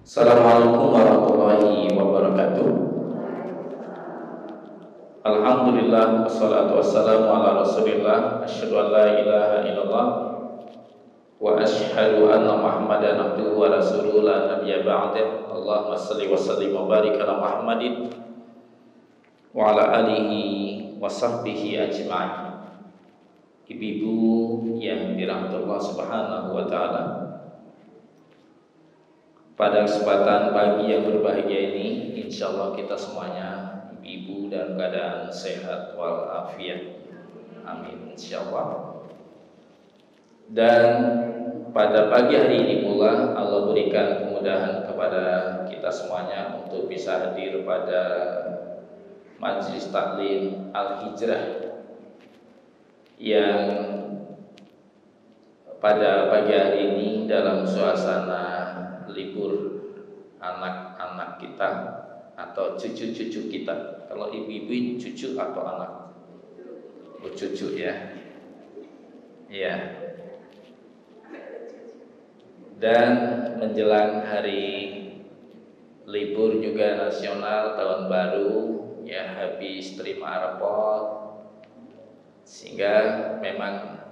Assalamualaikum warahmatullahi wabarakatuh. Alhamdulillah, wassalatu wassalamu ala rasulillah. Asyhadu an la ilaha illallah wa asyhadu anna muhammadan abduhu wa rasuluhu la nabiyya ba'dah. Allahumma salli wa sallim wa barik ala Muhammadin wa ala alihi wa sahbihi ajma'in. Ibu-ibu yang dirahmati Allah subhanahu wa ta'ala, pada kesempatan pagi yang berbahagia ini, insyaallah kita semuanya ibu dalam keadaan sehat walafiat. Amin insyaallah. Dan pada pagi hari ini pula Allah berikan kemudahan kepada kita semuanya untuk bisa hadir pada Majelis Taklim Al-Hijrah yang pada pagi hari ini dalam suasana libur anak-anak kita atau cucu-cucu kita. Kalau ibu-ibu cucu atau anak? Oh, cucu ya. Iya. Dan menjelang hari libur juga nasional tahun baru, ya habis terima rapot, sehingga memang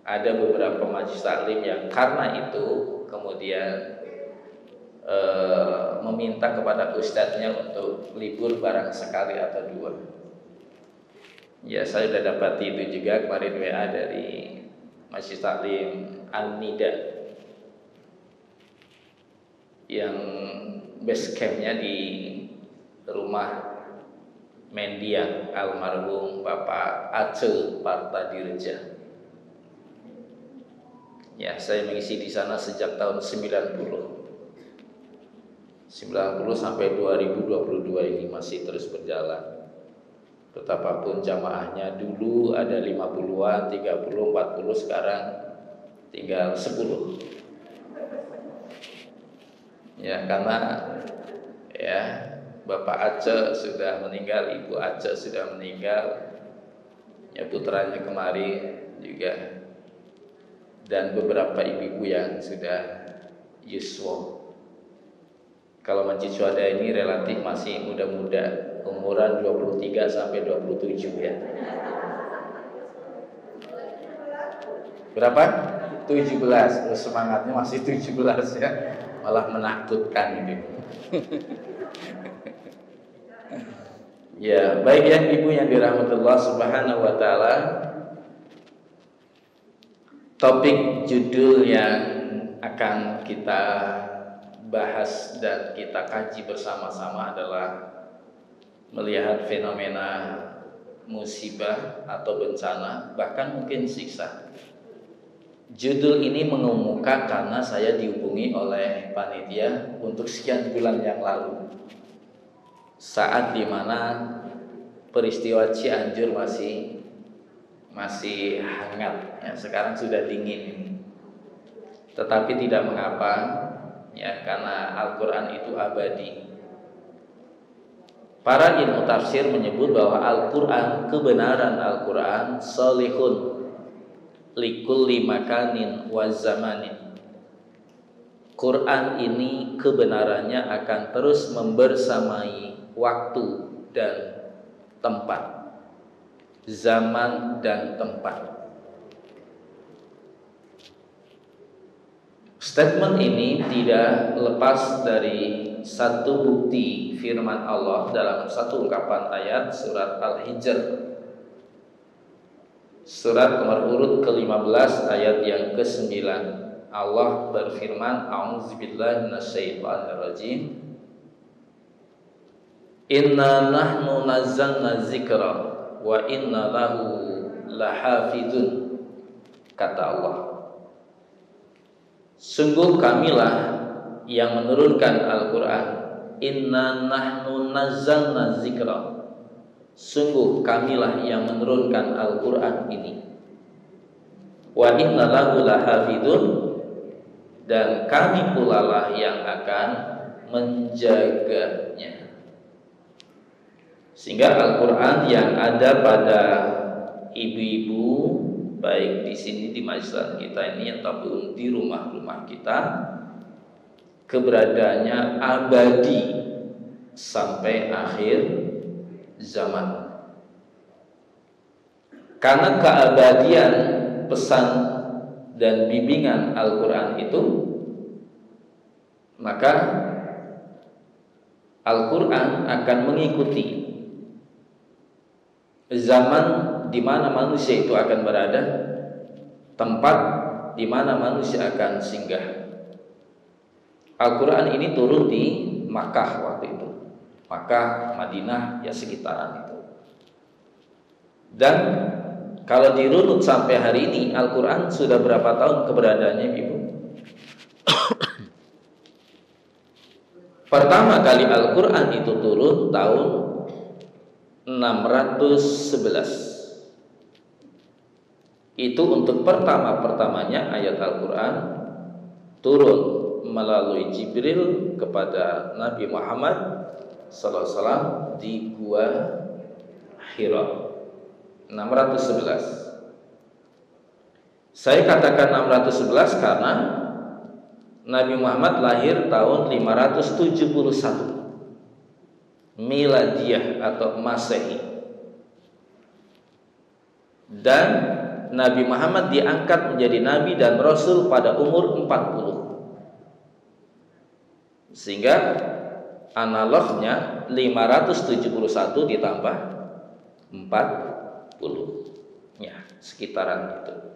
ada beberapa majelis taklim yang karena itu kemudian meminta kepada ustadznya untuk libur barang sekali atau dua. Ya, saya sudah dapat itu juga kemarin WA dari Majelis Taklim An-Nida yang base campnya di rumah mendiang almarhum Bapak Aceh Partadireja. Ya, saya mengisi di sana sejak tahun 90 sampai 2022 ini masih terus berjalan. Betapapun jamaahnya dulu ada 50-an, 30, 40, sekarang tinggal 10. Ya, karena ya Bapak Aceh sudah meninggal, Ibu Aceh sudah meninggal, ya putranya kemarin juga, dan beberapa ibu-ibu yang sudah yuswa. Kalau Masjid Syuhada ini relatif masih muda-muda, umuran 23 sampai 27 ya. Berapa? 17. Terus semangatnya masih 17 ya. Malah menakutkan ini. Ya, baik ya ibu yang dirahmati Allah Subhanahu wa taala. Topik judul yang akan kita bahas dan kita kaji bersama-sama adalah melihat fenomena musibah atau bencana, bahkan mungkin siksa. Judul ini mengemuka karena saya dihubungi oleh panitia untuk sekian bulan yang lalu, saat dimana peristiwa Cianjur masih hangat ya, sekarang sudah dingin. Tetapi tidak mengapa ya, karena Al-Quran itu abadi. Para ilmu tafsir menyebut bahwa Al-Quran, kebenaran Al-Quran salihun likulli makanin wa zamanin. Quran ini kebenarannya akan terus membersamai waktu dan tempat, zaman dan tempat. Statement ini tidak lepas dari satu bukti firman Allah dalam satu ungkapan ayat surat Al-Hijr, surat nomor urut ke-15 ayat yang ke-9. Allah berfirman, a'udzubillahi minasyaitonirrajim, inna nahnu nazzalna dzikra wa inna lahu lahafizun. Kata Allah, sungguh kamilah yang menurunkan Al-Quran. Inna nahnu nazzalna dzikra, sungguh kamilah yang menurunkan Al-Quran ini. Wa inna lahu lahafidun, dan kami pula lah yang akan menjaganya. Sehingga Al-Quran yang ada pada ibu-ibu, baik di sini di majelis kita ini ataupun di rumah-rumah kita, keberadaannya abadi sampai akhir zaman. Karena keabadian pesan dan bimbingan Al-Quran itu, maka Al-Quran akan mengikuti zaman di mana manusia itu akan berada, tempat di mana manusia akan singgah. Al-Quran ini turun di Makkah waktu itu, Makkah, Madinah, ya sekitaran itu. Dan kalau dirunut sampai hari ini, Al-Quran sudah berapa tahun keberadaannya, Ibu? Pertama kali Al-Quran itu turun tahun 611. Itu untuk pertama-pertamanya ayat Al-Quran turun melalui Jibril kepada Nabi Muhammad SAW di Gua Hira. 611. Saya katakan 611 karena Nabi Muhammad lahir tahun 571 Miladiyah atau Masehi. Dan Nabi Muhammad diangkat menjadi Nabi dan Rasul pada umur 40. Sehingga analognya 571 ditambah 40, ya sekitaran itu.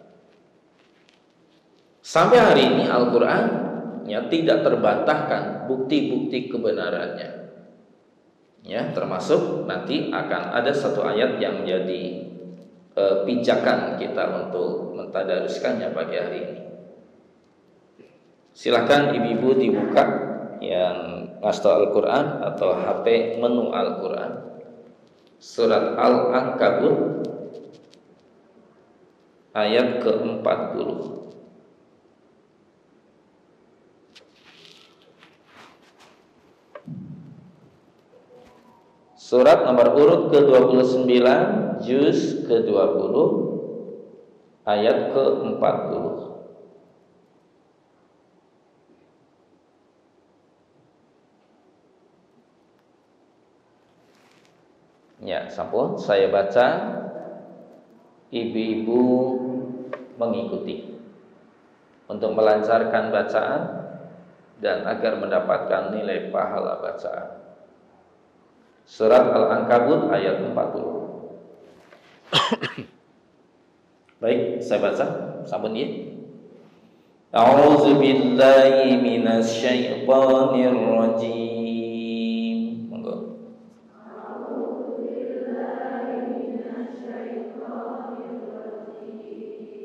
Sampai hari ini Al-Quran ya tidak terbantahkan bukti-bukti kebenarannya. Ya, termasuk nanti akan ada satu ayat yang menjadi pijakan kita untuk mentadaruskannya pagi hari ini. Silakan ibu-ibu dibuka yang ngasih Al-Quran atau HP menu Al-Quran, surat Al-Ankabut ayat ke-40. Surat nomor urut ke-29, juz ke-20, ayat ke-40. Ya, sampun saya baca, ibu-ibu mengikuti untuk melancarkan bacaan dan agar mendapatkan nilai pahala bacaan. Surat Al-Ankabut ayat 40. Baik, saya baca. Sampun ya. A'udzu billahi minasy syaithanir rajim. Monggo.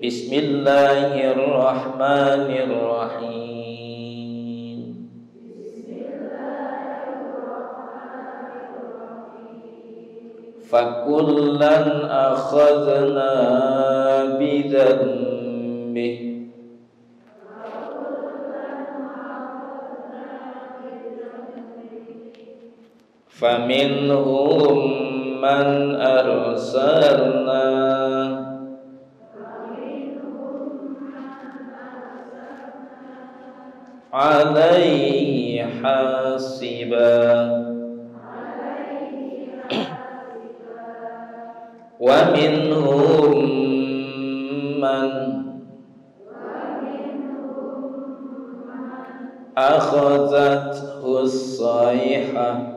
Bismillahirrahmanirrahim. Fakullan akhadna bidzanbih faminhum man arsalna alaihi hasiba wa minhum man akhadhathu as-sayhah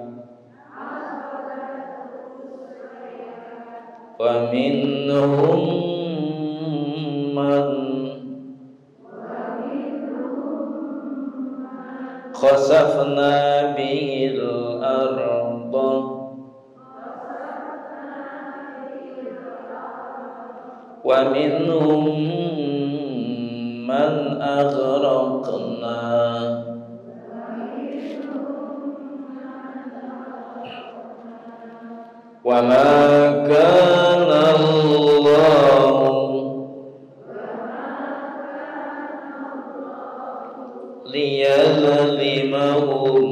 wa minhum man khasafna bihil arda wa minhum man aghraqna wa ma kana Allahu liyadhlimahum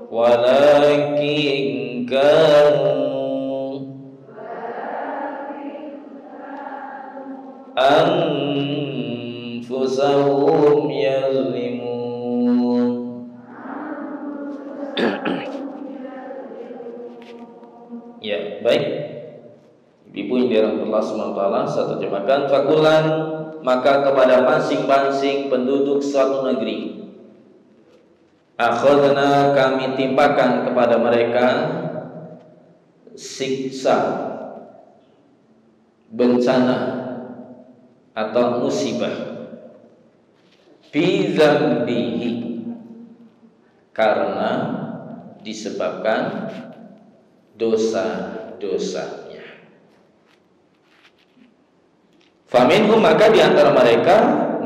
walakin kanu anfusahum baik. Ibu yang dirahmati Allah Subhanahu wa taala, saya terjemahkan, fakulan, maka kepada masing-masing penduduk suatu negeri akhadna, kami timpakan kepada mereka siksa, bencana atau musibah, fi dzambihi, karena disebabkan dosa-dosanya. Faminhum, maka di antara mereka,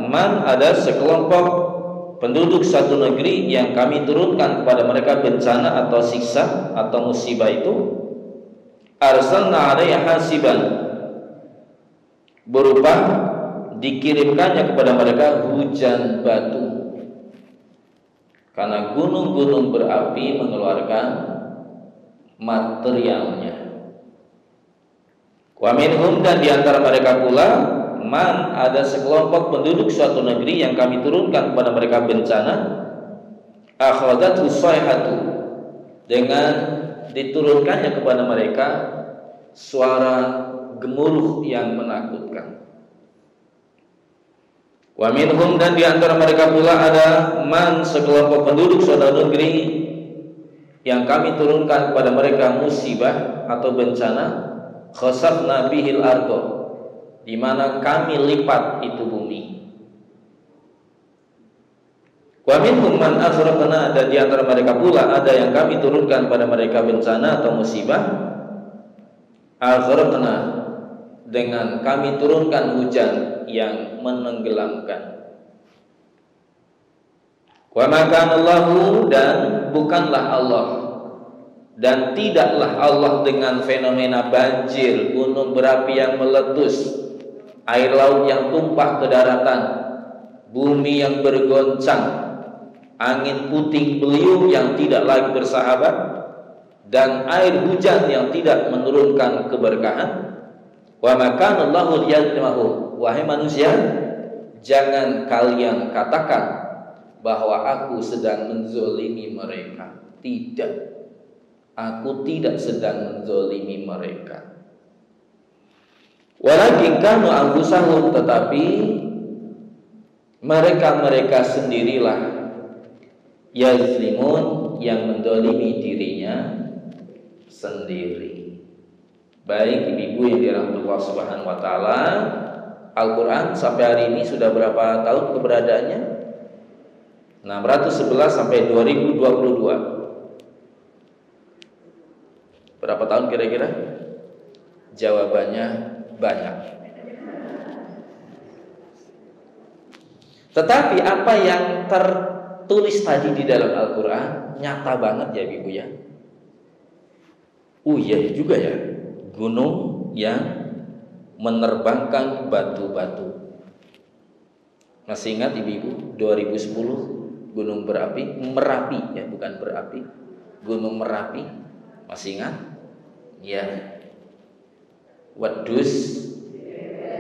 man, ada sekelompok penduduk satu negeri yang kami turunkan kepada mereka bencana atau siksa atau musibah itu, arsalna 'alaiha hasiban, berupa dikirimkannya kepada mereka hujan batu, karena gunung-gunung berapi mengeluarkan materialnya. Wa minhum, dan di antara mereka pula, man, ada sekelompok penduduk suatu negeri yang kami turunkan kepada mereka bencana, akhadathu sayhatu, dengan diturunkannya kepada mereka suara gemuruh yang menakutkan. Wa minhum, dan di antara mereka pula ada man, sekelompok penduduk suatu negeri yang kami turunkan kepada mereka musibah atau bencana, khasafna bihil ardo, di mana kami lipat itu bumi. Wa minhum man aghraqna, dan di antara mereka pula ada yang kami turunkan pada mereka bencana atau musibah, aghraqna, dengan kami turunkan hujan yang menenggelamkan. Wa ma kana Allahu, dan bukanlah Allah, dan tidaklah Allah dengan fenomena banjir, gunung berapi yang meletus, air laut yang tumpah ke daratan, bumi yang bergoncang, angin puting beliung yang tidak lagi bersahabat, dan air hujan yang tidak menurunkan keberkahan. Wa ma kana Allahu liyadlimahum, wahai manusia, jangan kalian katakan bahwa aku sedang menzolimi mereka. Tidak, aku tidak sedang menzolimi mereka. Walakin kanu anfusahum, tetapi mereka sendirilah yazlimun, yang menzolimi dirinya sendiri. Baik ibu-ibu yang dirahmati Allah Subhanahu wa taala, Al-Qur'an sampai hari ini sudah berapa tahun keberadaannya? 611 sampai 2022. Berapa tahun kira-kira? Jawabannya banyak. Tetapi apa yang tertulis tadi di dalam Al-Quran nyata banget ya ibu ya. Iya juga ya, gunung yang menerbangkan batu-batu. Masih ingat ibu-ibu 2010 gunung berapi, Merapi ya, bukan berapi, gunung Merapi, masih ingat? Ya, wedhus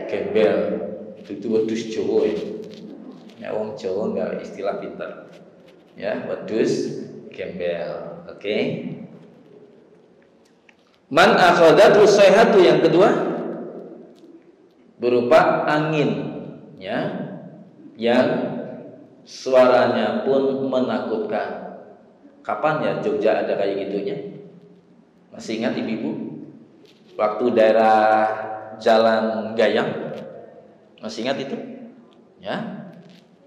gembel, itu wedhus Jawa ya. Ya wong Jawa enggak istilah pintar. Ya, wedhus gembel. Oke. Man akhadatu sayhatu, yang kedua berupa angin ya, yang suaranya pun menakutkan. Kapan ya Jogja ada kayak gitunya? Masih ingat ibu-ibu? Waktu daerah Jalan Gayam, masih ingat itu? Ya,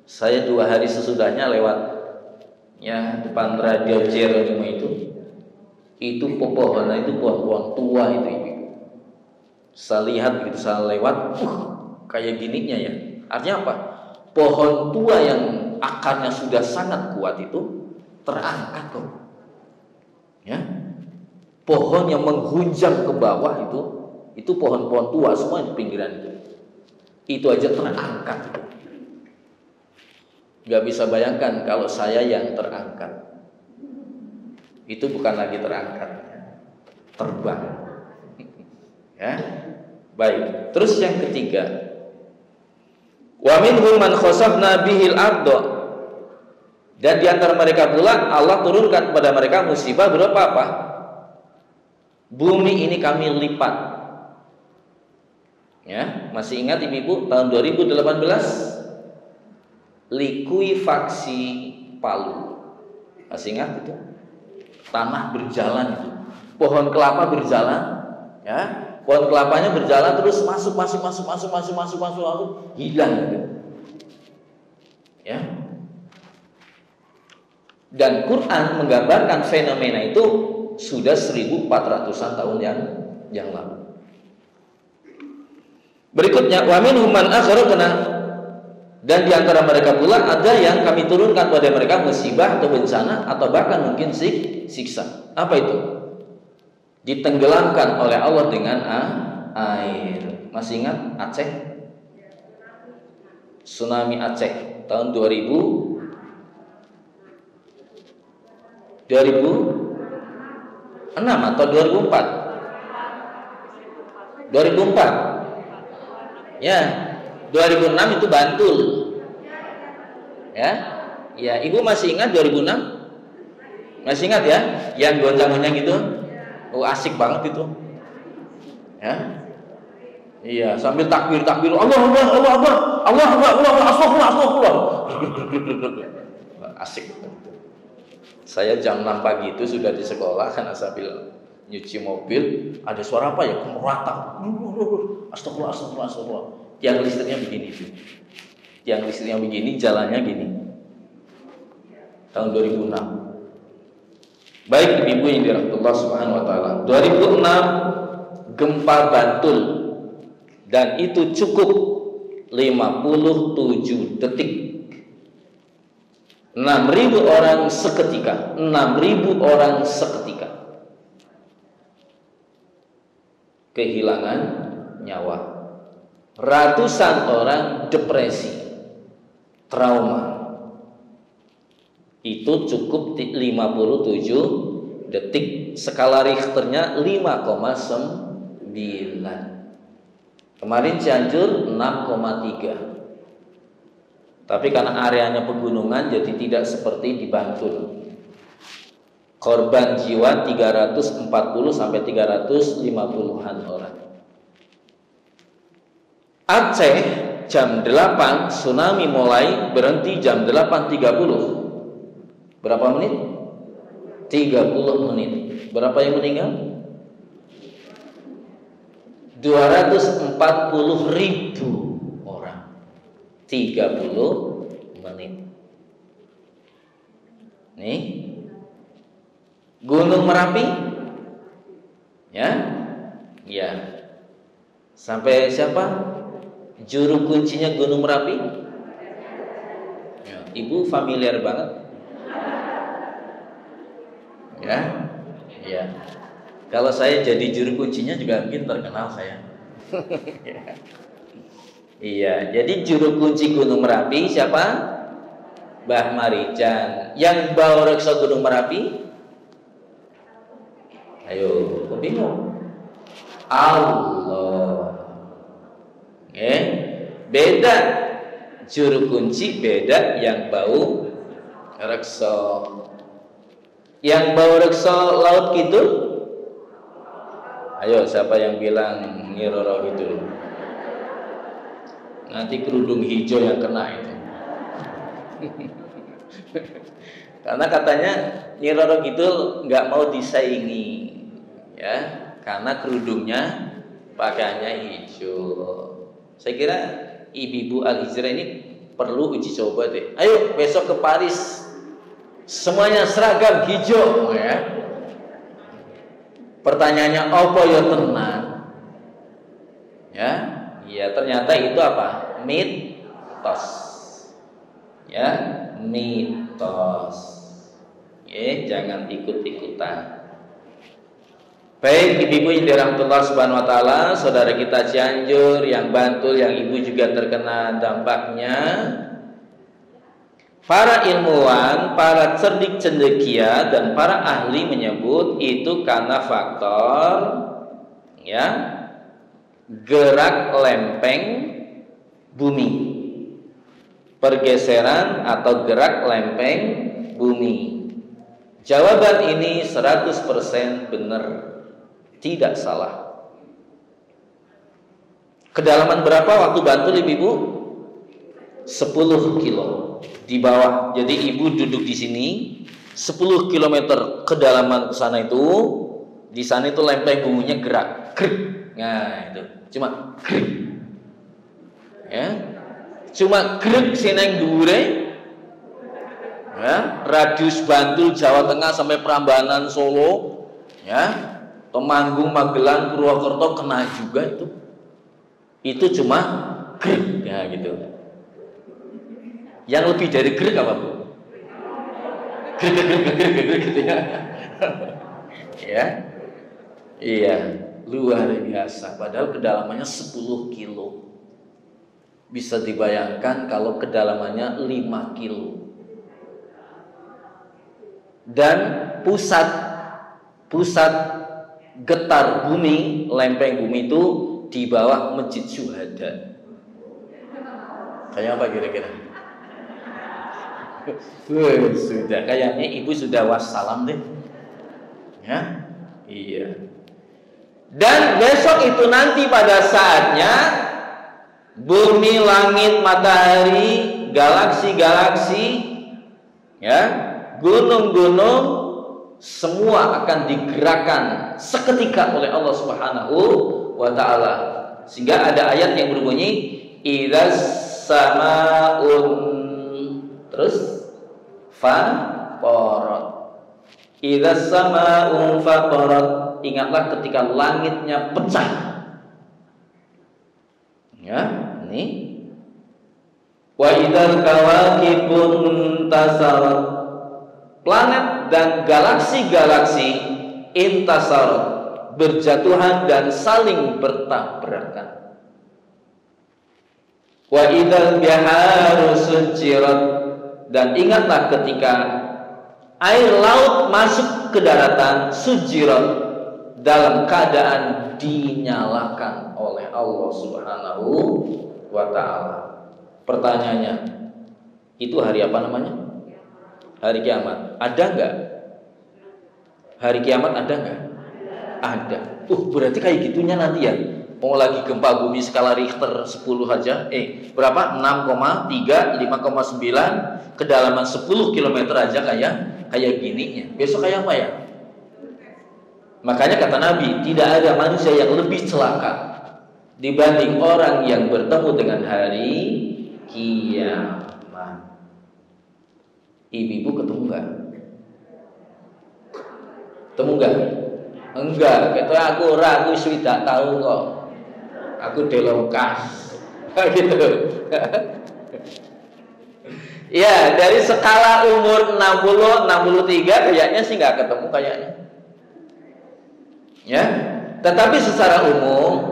saya 2 hari sesudahnya lewat ya depan radio Jeronimo itu pepohonan itu pohon-pohon tua itu ibu-ibu. Saya lihat begitu saya lewat, kayak gininya ya. Artinya apa? Pohon tua yang akarnya sudah sangat kuat itu terangkat kok. Ya. Pohon yang menghunjam ke bawah itu pohon-pohon tua semua di pinggiran itu. Itu aja terangkat. Gak bisa bayangkan kalau saya yang terangkat. Itu bukan lagi terangkat, terbang. Ya. Baik. Terus yang ketiga, wa minhum man khasafna bihil ardo, dan di antara mereka pula Allah turunkan kepada mereka musibah berupa apa? Bumi ini kami lipat. Ya, masih ingat Ibu tahun 2018 likuifaksi Palu. Masih ingat itu? Tanah berjalan itu. Pohon kelapa berjalan, ya. Pohon kelapanya berjalan terus masuk hilang gitu. Ya. Dan Quran menggambarkan fenomena itu sudah 1400-an tahun yang lalu. Berikutnya, wa minhum man aghraqna, dan di antara mereka pula ada yang kami turunkan pada mereka musibah atau bencana atau bahkan mungkin siksa. Apa itu? Ditenggelamkan oleh Allah dengan air. Masih ingat Aceh? Tsunami Aceh tahun 2006 atau 2004? 2004. Ya, 2006 itu Bantul. Ya. Ya, Ibu masih ingat 2006? Masih ingat ya? Yang goncang-goncang gitu? Oh, asik banget itu. Ya. Iya, sambil takbir Allah astagfirullah. Asik. Saya jam 6 pagi itu sudah di sekolah karena sambil nyuci mobil, ada suara apa ya? Kemeratang. Astagfirullah. Tiang listriknya begini tuh. Tiang listriknya begini, jalannya gini. Tahun 2006. Baik Ibu yang dirahmati Allah Subhanahu wa taala. 2006 gempa Bantul, dan itu cukup 57 detik. 6.000 orang seketika. 6.000 orang seketika kehilangan nyawa. Ratusan orang depresi, trauma. Itu cukup 57 detik. Skala Richternya 5,9. Kemarin Cianjur 6,3. Tapi karena areanya pegunungan jadi tidak seperti di Bantul. Korban jiwa 340 sampai 350-an orang. Aceh jam 8 tsunami mulai, berhenti jam 8.30. Berapa menit? 30 menit. Berapa yang meninggal? 240.000 orang. 30 menit. Nih. Gunung Merapi? Ya. Ya. Sampai siapa? Juru kuncinya Gunung Merapi? Ya, Ibu familiar banget. Ya. Ya. Kalau saya jadi juru kuncinya juga mungkin terkenal saya. Iya, jadi juru kunci Gunung Merapi siapa? Mbah Marijan. Yang bawa reksa Gunung Merapi? Ayo, kok bingung? Allah. Beda juru kunci, beda yang bau reksa. Yang bau reksa Laut Kidul? Ayo, siapa yang bilang Nyi Roro Kidul? Nanti kerudung hijau yang kena itu. Karena katanya Nyi Roro Kidul nggak mau disaingi, ya, karena kerudungnya pakaiannya hijau. Saya kira ibu-ibu Al-Hijrah ini perlu uji coba deh. Ayo besok ke Paris, semuanya seragam hijau, ya. Pertanyaannya apa ya tenang? Ya, ya ternyata itu apa? Mitos. Ya, mitos. Jangan ikut-ikutan. Baik ibu-ibu yang dirahmati Allah Subhanahu wa taala, saudara kita Cianjur, yang Bantul, yang ibu juga terkena dampaknya. Para ilmuwan, para cerdik cendekia dan para ahli menyebut itu karena faktor ya gerak lempeng bumi. Pergeseran atau gerak lempeng bumi. Jawaban ini 100% benar. Tidak salah. Kedalaman berapa waktu Bantul ibu? 10 kilo di bawah. Jadi ibu duduk di sini 10 kilometer kedalaman ke sana itu. Di sana itu lempeng bumbunya gerak. Nah, itu cuma ya, cuma sineng dhuwure ya, radius Bantul Jawa Tengah sampai Prambanan Solo ya, Temanggung Magelang Purwokerto kena juga itu cuma ya gitu. Yang lebih dari apa Bu? Gitu ya. Ya. Iya, luar biasa. Padahal kedalamannya 10 kilo. Bisa dibayangkan kalau kedalamannya 5 kilo. Dan pusat getar bumi, lempeng bumi itu di bawah Masjid Syuhada. Kayak apa kira-kira? Sudah, kayaknya ibu sudah wassalam deh. Ya, iya. Dan besok itu nanti pada saatnya bumi, langit, matahari, galaksi-galaksi, ya, gunung-gunung, semua akan digerakkan seketika oleh Allah Subhanahu wa Ta'ala. Sehingga ada ayat yang berbunyi idzas samaun, terus faqarat, idzas samaun faqarat. Ingatlah ketika langitnya pecah. Ya, ini. Wa idzal kawakibun tasarat. Planet dan galaksi-galaksi intasarat, berjatuhan dan saling bertabrakan. Wa idzal biharu sujirat, dan ingatlah ketika air laut masuk ke daratan, sujirat, dalam keadaan dinyalakan oleh Allah Subhanahu wa Ta'ala. Pertanyaannya, itu hari apa namanya? Hari kiamat. Ada enggak? Hari kiamat ada enggak? Ada. Berarti kayak gitunya nanti ya. Mau lagi gempa bumi skala Richter 10 aja. Berapa? 6,3, 5,9, kedalaman 10 km aja kayak gininya. Besok kayak apa ya? Makanya kata Nabi, tidak ada manusia yang lebih celaka dibanding orang yang bertemu dengan hari kiamat. Ibu-ibu ketemu enggak? Ketemu enggak? Enggak, kata aku sudah tahu kok. Aku delongkas. Gitu. Ya, dari skala umur 60, 63 kayaknya sih enggak ketemu kayaknya. Ya, tetapi secara umum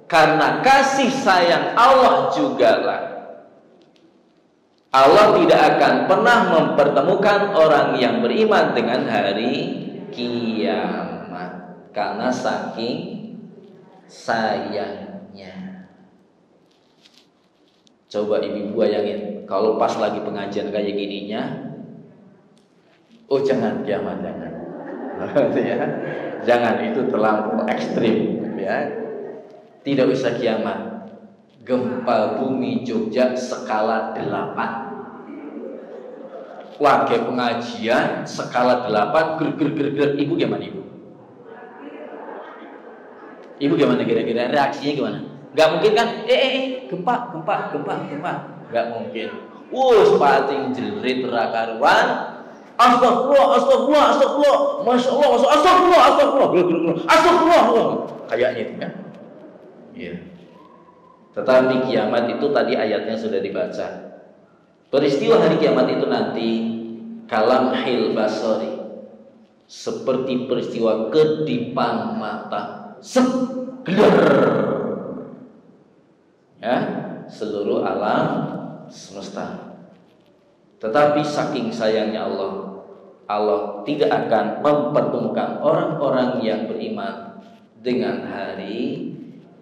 karena kasih sayang Allah jugalah Allah tidak akan pernah mempertemukan orang yang beriman dengan hari kiamat karena saking sayangnya. Coba ibu bayangin kalau pas lagi pengajian kayak gininya, jangan kiamat, jangan. Ya. Jangan, itu terlampau ekstrim ya. Tidak bisa kiamat. Gempa bumi Jogja skala 8. Lagi pengajian skala 8 ger. Ibu gimana ibu? Ibu gimana kira-kira reaksinya gimana? Gak mungkin kan? Gempa. Gak mungkin. Pating jerit rakaruan. Astagfirullah. Masya Allah. Astagfirullah. Kayaknya itu kan. Iya. Tetapi kiamat itu tadi ayatnya sudah dibaca. Peristiwa hari kiamat itu nanti kalamhil basari, seperti peristiwa kedipan mata, seger. Ya, seluruh alam semesta. Tetapi saking sayangnya Allah tidak akan mempertemukan orang-orang yang beriman dengan hari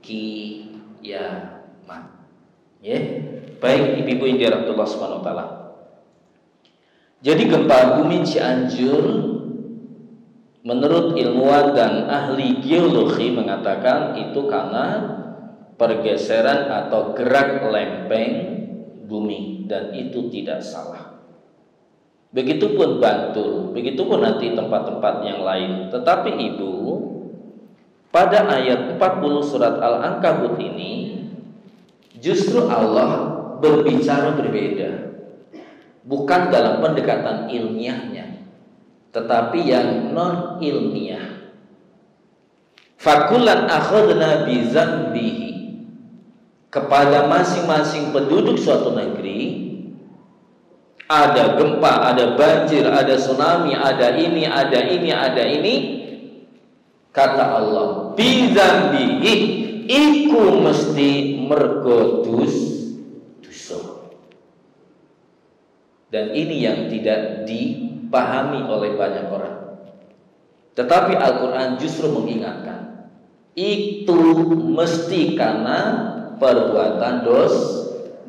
kiamat. Ya, baik ibu-ibu yang dirahmati Allah Subhanahu wa taala. Jadi gempa bumi Cianjur Menurut ilmuwan dan ahli geologi mengatakan itu karena pergeseran atau gerak lempeng bumi, dan itu tidak salah. Begitupun Bantul, begitupun nanti tempat-tempat yang lain. Tetapi Ibu, pada ayat 40 surat Al-Ankabut ini justru Allah berbicara berbeda. Bukan dalam pendekatan ilmiahnya, tetapi yang non ilmiah. Fakulan akhadna bizambihi, kepada masing-masing penduduk suatu negeri, ada gempa, ada banjir, ada tsunami, ada ini, ada ini, ada ini. Kata Allah, bizambihi, iku mesti mergo dosa. Dan ini yang tidak dipahami oleh banyak orang. Tetapi Al-Quran justru mengingatkan, itu mesti karena perbuatan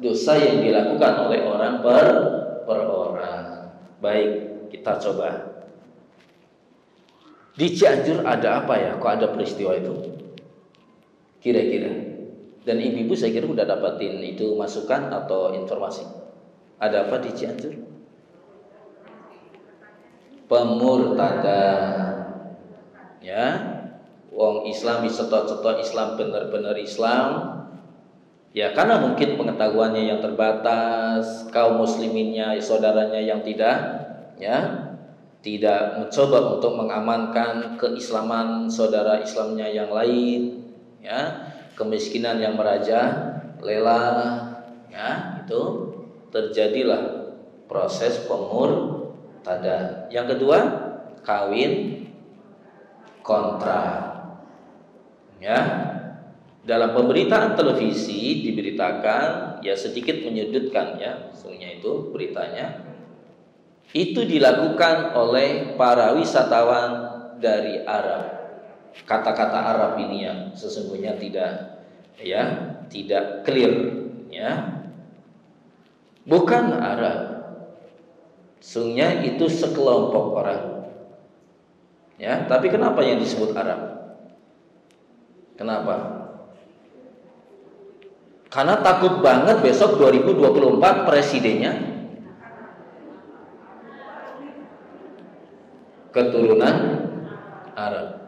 dosa yang dilakukan oleh orang per orang. Baik, kita coba. Di Cianjur ada apa ya? Kok ada peristiwa itu? Kira-kira. Dan ibu-ibu saya kira udah dapatin itu masukan atau informasi. Ada apa di Cianjur? Pemurtadan. Ya. Wong Islam disetot-setot Islam benar-benar Islam. Ya, karena mungkin pengetahuannya yang terbatas, kaum musliminnya, saudaranya yang tidak mencoba untuk mengamankan keislaman saudara Islamnya yang lain, ya, kemiskinan yang merajalela, ya, itu terjadilah proses pemurtadan. Yang kedua, kawin kontra, ya. Dalam pemberitaan televisi diberitakan, ya sedikit menyudutkan ya, sesungguhnya itu beritanya, itu dilakukan oleh para wisatawan dari Arab. Kata-kata Arab ini yang sesungguhnya tidak clear, ya. Bukan Arab, sesungguhnya itu sekelompok orang, ya. Tapi kenapa yang disebut Arab? Kenapa? Karena takut banget besok 2024 presidennya keturunan Arab.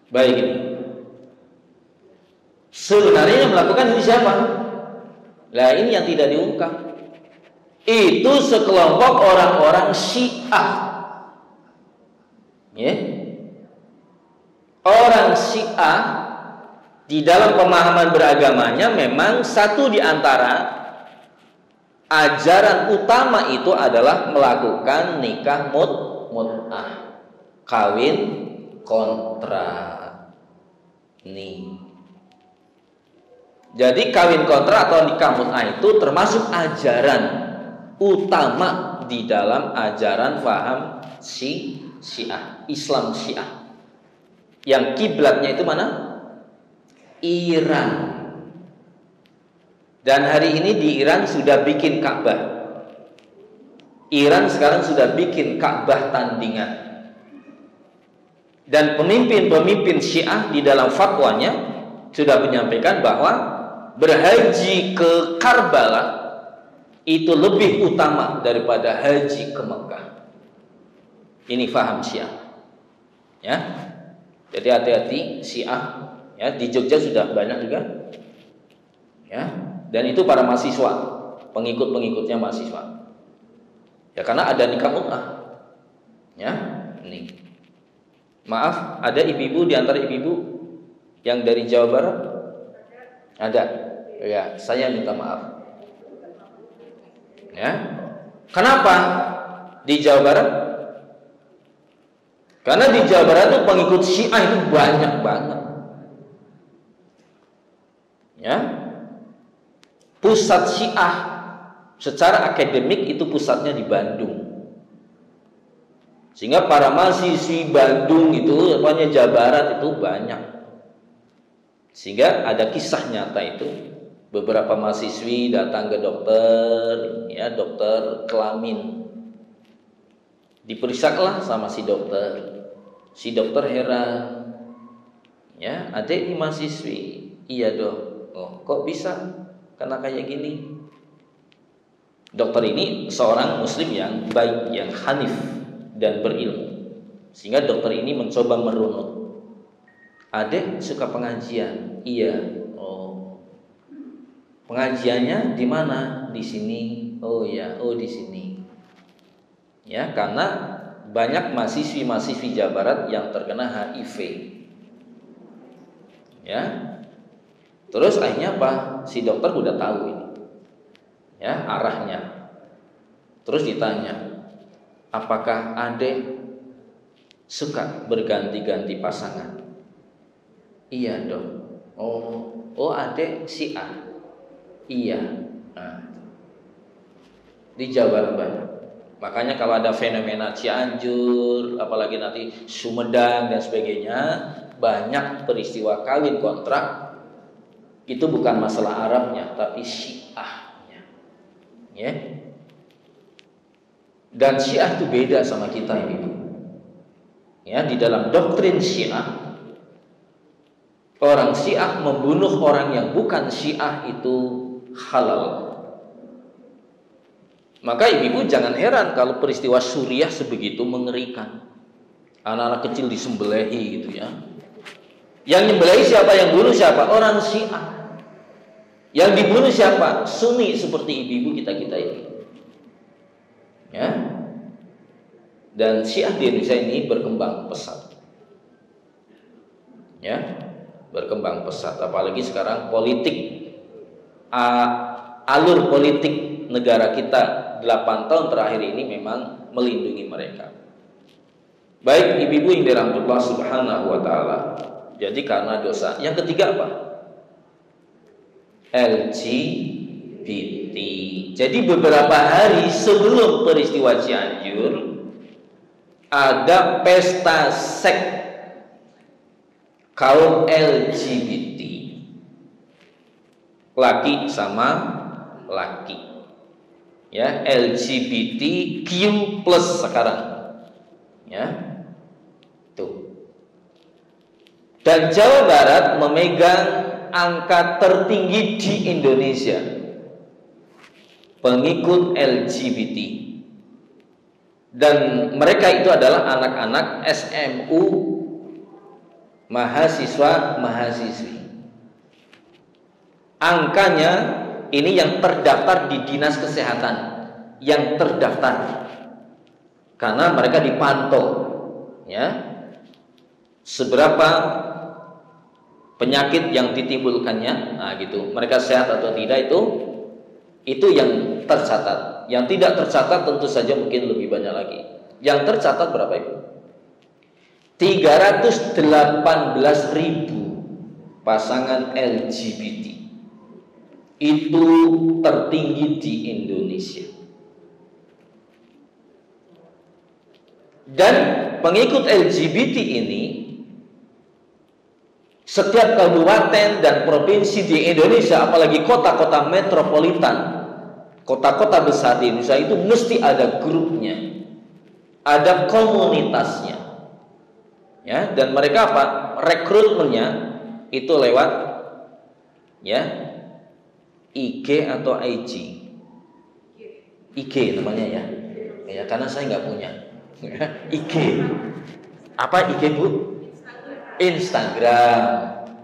Baik, ini sebenarnya yang melakukan ini siapa? Nah, ini yang tidak diungkap. Itu sekelompok orang-orang Syiah, ya. Orang Syiah di dalam pemahaman beragamanya memang satu di antara ajaran utama itu adalah melakukan nikah mut'ah, kawin kontra. Nih. Jadi kawin kontra atau nikah mut'ah itu termasuk ajaran utama di dalam ajaran faham Syiah, Islam Syiah. Yang kiblatnya itu mana? Iran. Dan hari ini di Iran sudah bikin Ka'bah. Iran sekarang sudah bikin Ka'bah tandingan. Dan pemimpin-pemimpin Syiah di dalam fatwanya sudah menyampaikan bahwa berhaji ke Karbala itu lebih utama daripada haji ke Mekah. Ini faham Syiah. Ya. Jadi hati-hati Syiah, ya, di Jogja sudah banyak juga, ya, dan itu para mahasiswa, pengikut-pengikutnya mahasiswa, ya, karena ada nikah mut'ah, ya. Ini, maaf, ada ibu-ibu di antara ibu-ibu yang dari Jawa Barat? Ada, ya, saya minta maaf, ya. Kenapa di Jawa Barat? Karena di Jawa Barat itu pengikut Syiah itu banyak banget, ya. Pusat Syiah secara akademik itu pusatnya di Bandung, sehingga para mahasiswi Bandung itu, Jawa Barat itu banyak, sehingga ada kisah nyata itu, Beberapa mahasiswi datang ke dokter, ya, dokter kelamin. Diperiksalah sama si dokter. Si dokter heran. Ya, adik ini mahasiswi. Iya, Dok. Oh, kok bisa? Karena kayak gini. Dokter ini seorang muslim yang baik, yang hanif dan berilmu. Sehingga dokter ini mencoba merunut. Adik suka pengajian? Iya. Oh. Pengajiannya di mana? Di sini. Oh ya, oh di sini. Ya, karena banyak mahasiswi Jawa Barat yang terkena HIV. Ya. Terus akhirnya apa? Si dokter udah tahu ini. Ya, arahnya. Terus ditanya, apakah adik suka berganti-ganti pasangan? Iya, Dok. Oh adik Syiah. Iya. Nah, di Jawa Barat banyak. Makanya kalau ada fenomena Cianjur, apalagi nanti Sumedang dan sebagainya, banyak peristiwa kawin kontrak. Itu bukan masalah Arabnya, tapi Syiahnya. Ya. Dan Syiah itu beda sama kita ini. Ya, di dalam doktrin Syiah, orang Syiah membunuh orang yang bukan Syiah itu halal. Maka ibu-ibu jangan heran kalau peristiwa Suriah sebegitu mengerikan. Anak-anak kecil disembelihi gitu ya. Yang nyembelihi siapa? Yang bunuh siapa? Orang Syiah. Yang dibunuh siapa? Sunni seperti ibu-ibu kita-kita ini. Ya. Dan Syiah di Indonesia ini berkembang pesat. Ya, berkembang pesat. Apalagi sekarang politik, alur politik negara kita 8 tahun terakhir ini memang melindungi mereka. Baik ibu-ibu yang dirahmati Allah Subhanahu wa taala. Jadi karena dosa. Yang ketiga apa? LGBT. Jadi beberapa hari sebelum peristiwa Cianjur ada pesta seks kaum LGBT. Laki sama laki. Ya, LGBTQ+ sekarang. Ya. Tuh. Dan Jawa Barat memegang angka tertinggi di Indonesia pengikut LGBT. Dan mereka itu adalah anak-anak SMU, mahasiswa-mahasiswi. Angkanya ini yang terdaftar di Dinas Kesehatan, yang terdaftar. Karena mereka dipantau, ya, seberapa penyakit yang ditimbulkannya, nah gitu. Mereka sehat atau tidak itu yang tercatat. Yang tidak tercatat tentu saja mungkin lebih banyak lagi. Yang tercatat berapa Ibu? 318.000 pasangan LGBT. Itu tertinggi di Indonesia. Dan pengikut LGBT ini setiap kabupaten dan provinsi di Indonesia, apalagi kota-kota metropolitan, kota-kota besar di Indonesia itu mesti ada grupnya, ada komunitasnya, ya. Dan mereka apa? Rekrutmennya itu lewat, ya, IG atau IG? IG namanya ya. Ya, karena saya nggak punya. IG. Apa IG Bu? Instagram,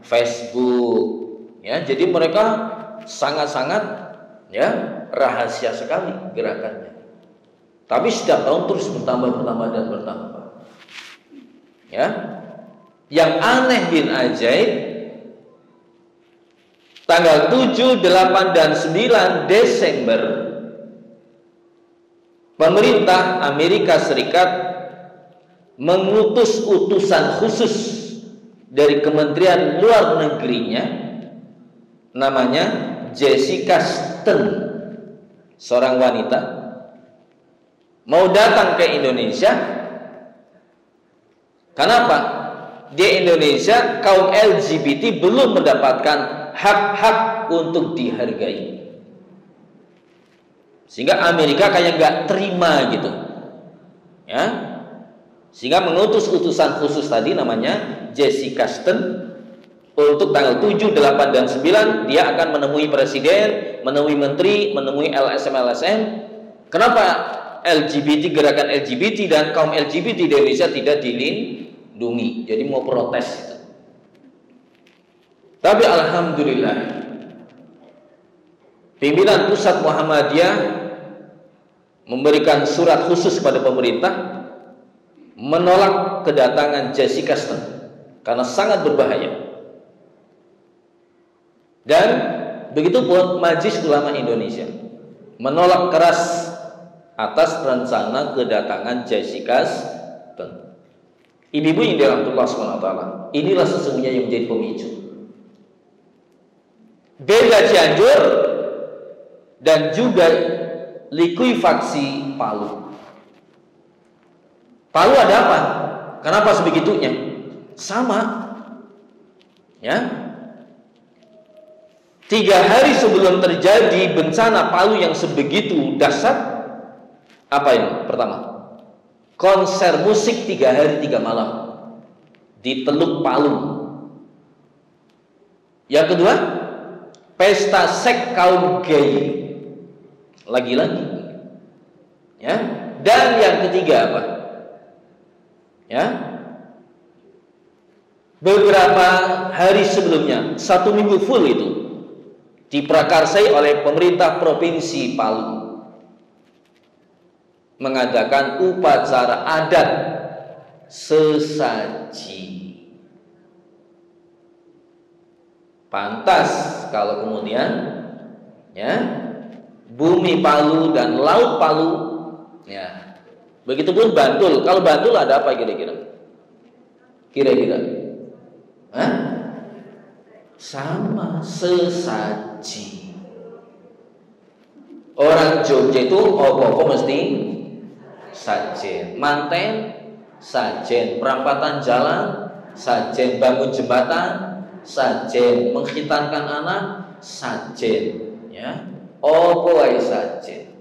Facebook. Ya, jadi mereka sangat-sangat, ya, rahasia sekali gerakannya. Tapi setiap tahun terus bertambah dan bertambah. Ya. Yang aneh bin ajaib, tanggal 7, 8, dan 9 Desember pemerintah Amerika Serikat mengutus utusan khusus dari Kementerian Luar Negerinya, namanya Jessica Stern, seorang wanita, mau datang ke Indonesia. Kenapa? Di Indonesia kaum LGBT belum mendapatkan hak-hak untuk dihargai. Sehingga Amerika kayak nggak terima gitu, ya. Sehingga mengutus utusan khusus tadi namanya Jessica Chastain untuk tanggal 7, 8, dan 9 dia akan menemui presiden, menemui menteri, menemui LSM. Kenapa LGBT, gerakan LGBT dan kaum LGBT di Indonesia tidak dilindungi? Jadi mau protes itu. Tapi alhamdulillah pimpinan pusat Muhammadiyah memberikan surat khusus kepada pemerintah menolak kedatangan Jessica Chastain karena sangat berbahaya. Dan begitu pun Majelis Ulama Indonesia menolak keras atas rencana kedatangan Jessica Chastain. Ibu-ibu yang dirahmati Allah SWT, inilah sesungguhnya yang menjadi pemicu. Bela Cianjur dan juga likuifaksi Palu. Palu ada apa? Kenapa sebegitunya? Sama, ya. 3 hari sebelum terjadi bencana Palu yang sebegitu dahsyat, apa ini? Pertama, konser musik 3 hari 3 malam di Teluk Palu. Yang kedua, pesta seks kaum gay. Lagi-lagi, ya. Dan yang ketiga apa? Ya, beberapa hari sebelumnya, 1 minggu full itu diprakarsai oleh pemerintah provinsi Palu mengadakan upacara adat sesaji. Pantas kalau kemudian, ya, bumi Palu dan laut Palu, ya. Begitupun Bantul. Kalau Bantul ada apa kira-kira? Kira-kira? Hah? Sama, sesaji. Orang Jogja itu apa-apa mesti sajen. Manten, sajen. Perampatan jalan, sajen. Bangun jembatan, sajen. Menghitankan anak, sajen. Ya, apa wae sajen.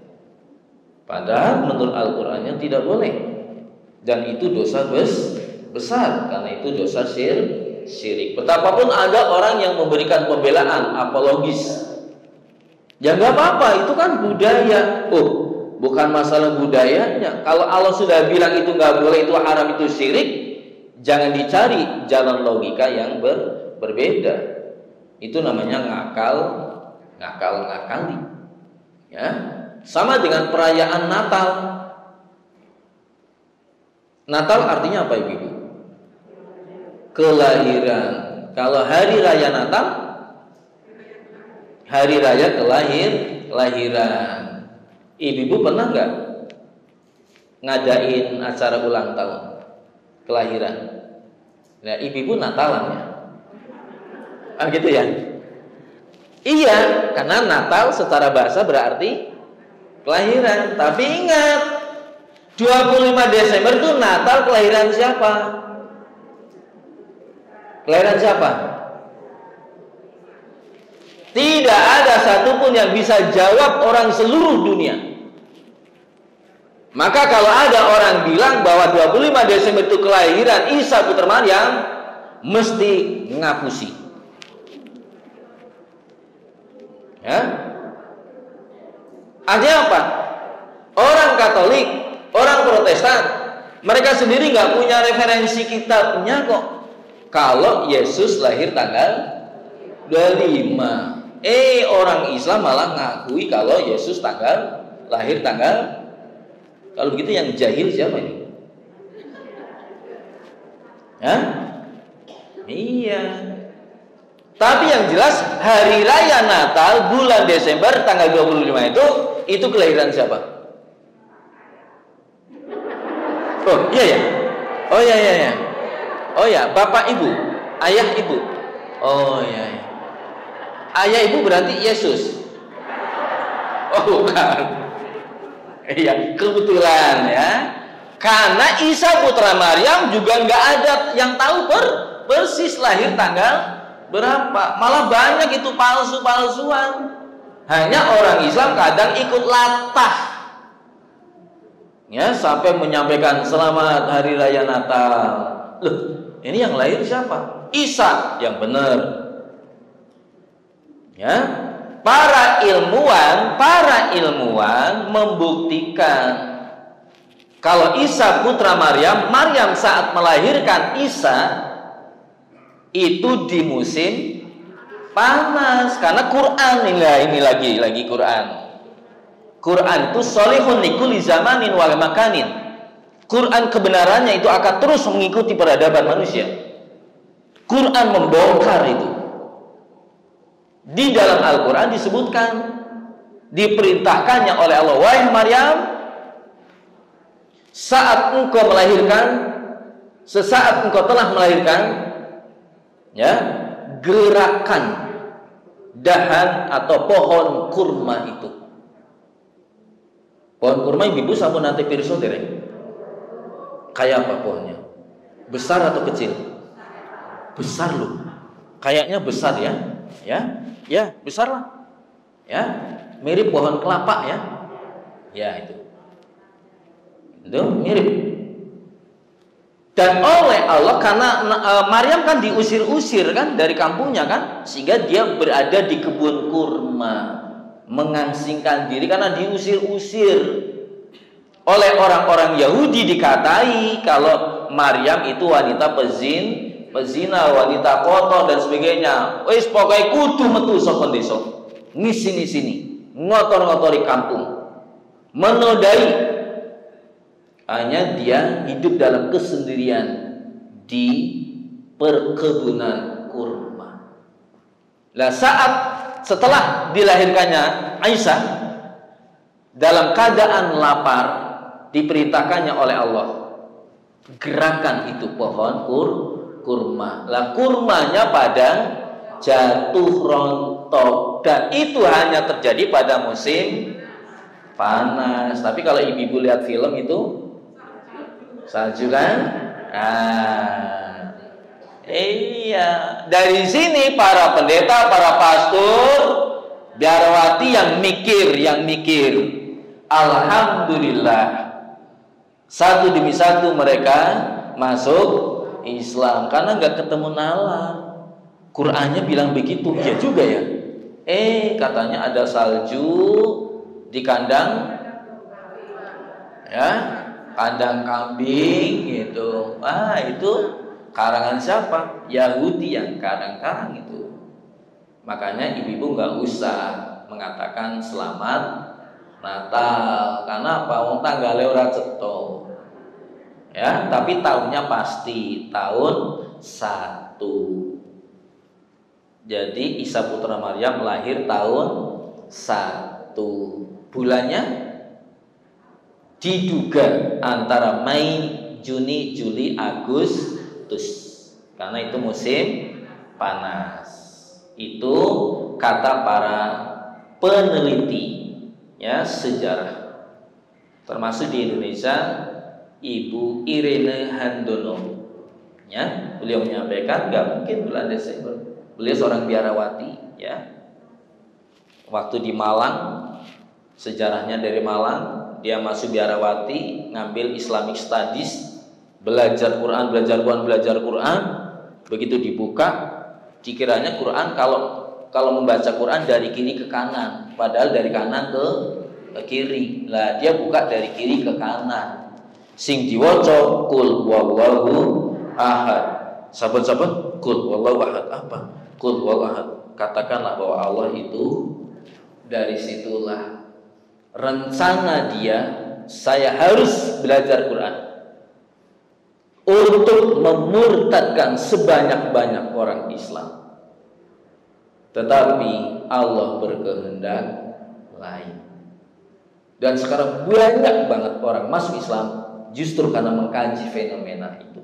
Padahal menurut Al-Qur'annya tidak boleh. Dan itu dosa besar, karena itu dosa syirik. Betapapun ada orang yang memberikan pembelaan apologis, ya nggak apa-apa, itu kan budaya. Oh, bukan masalah budayanya. Kalau Allah sudah bilang itu nggak boleh, itu haram, itu syirik, jangan dicari jalan logika yang berbeda. Itu namanya ngakali. Ya, sama dengan perayaan Natal. Natal artinya apa, Ibu? Kelahiran. Kalau hari raya Natal, hari raya kelahiran. Ibu pernah nggak ngadain acara ulang tahun kelahiran? Nah, ibu Natalan ya. Ah, gitu ya. Iya, karena Natal secara bahasa berarti kelahiran. Tapi ingat, 25 Desember itu Natal kelahiran siapa? Kelahiran siapa? Tidak ada satupun yang bisa jawab orang seluruh dunia. Maka kalau ada orang bilang bahwa 25 Desember itu kelahiran Isa putra Maryam, mesti ngapusi. Ya? Artinya apa? Orang Katolik, orang Protestan, mereka sendiri nggak punya referensi kitabnya kok. Kalau Yesus lahir tanggal 25, orang Islam malah ngakui kalau Yesus lahir tanggal. Kalau begitu yang jahil siapa ini? Hah? Iya. Tapi yang jelas hari raya Natal bulan Desember tanggal 25 itu kelahiran siapa? Oh iya ya. Oh iya ya. Oh ya, bapak ibu, ayah ibu. Oh iya ya. Ayah ibu berarti Yesus. Oh bukan. Iya, kebetulan ya. Karena Isa putra Maryam juga nggak ada yang tahu persis lahir tanggal Berapa? Malah banyak itu palsu-palsuan. Hanya orang Islam kadang ikut latah, ya, sampai menyampaikan selamat hari raya Natal. Loh, ini yang lahir siapa? Isa. Yang benar. Ya, para ilmuwan membuktikan kalau Isa putra Maryam saat melahirkan Isa itu di musim panas, karena Quran ini lagi Quran itu solihun likuli zamanin wal makanin. Quran kebenarannya itu akan terus mengikuti peradaban manusia. Quran membongkar itu. Di dalam Al-Quran disebutkan, diperintahkannya oleh Allah, wahai Maryam, sesaat engkau telah melahirkan, ya, gerakan dahan atau pohon kurma itu. Pohon kurma ibu sampun nanti pirsa dereng. Kayak apa pohonnya? Besar atau kecil? Besar loh. Kayaknya besar ya. Ya, besar lah. Ya, mirip pohon kelapa ya. Ya, itu mirip. Dan oleh Allah, karena Maryam kan diusir-usir kan dari kampungnya kan, sehingga dia berada di kebun kurma, mengangsingkan diri karena diusir-usir oleh orang-orang Yahudi. Dikatai kalau Maryam itu wanita pezina, wanita kotor dan sebagainya. Wis pokoke kudu metu saka desa, ngisi-sini, ngotor-ngotori kampung, menodai. Hanya dia hidup dalam kesendirian di perkebunan kurma. Lah setelah dilahirkannya Aisyah dalam keadaan lapar, diperintahkannya oleh Allah, gerakan itu pohon kurma. Lah kurmanya pada jatuh rontok, dan itu hanya terjadi pada musim panas. Tapi kalau ibu-ibu lihat film itu salju kan? Iya. Dari sini para pendeta, para pastor, biarawati yang mikir. Alhamdulillah, satu demi satu mereka masuk Islam karena nggak ketemu nalar. Qurannya bilang begitu, iya juga ya. Katanya ada salju di kandang, ya, kandang kambing gitu. Itu karangan siapa? Yahudi yang karang-karang itu. Makanya ibu-ibu nggak usah mengatakan selamat Natal, karena apa? Wong tanggale ora cetha. Ya, tapi tahunnya pasti tahun 1. Jadi Isa putra Maryam lahir tahun 1. Bulannya diduga antara Mei, Juni, Juli, Agustus, karena itu musim panas. Itu kata para peneliti, ya, sejarah. Termasuk di Indonesia Ibu Irene Handono, ya, beliau menyampaikan nggak mungkin bulan Desember. Beliau seorang biarawati, ya. Waktu di Malang, sejarahnya dari Malang, dia masuk biarawati, ngambil Islamic Studies, belajar Quran. Begitu dibuka, dikiranya Quran kalau membaca Quran dari kiri ke kanan, padahal dari kanan ke kiri. Lah dia buka dari kiri ke kanan. Sing diwaca kul wallahu ahad. Sahabat-sahabat, kul wallahu ahad apa? Kul wallahu ahad. Katakanlah bahwa Allah itu, dari situlah rencana dia, saya harus belajar Quran untuk memurtadkan sebanyak-banyak orang Islam. Tetapi Allah berkehendak lain. Dan sekarang banyak banget orang masuk Islam justru karena mengkaji fenomena itu.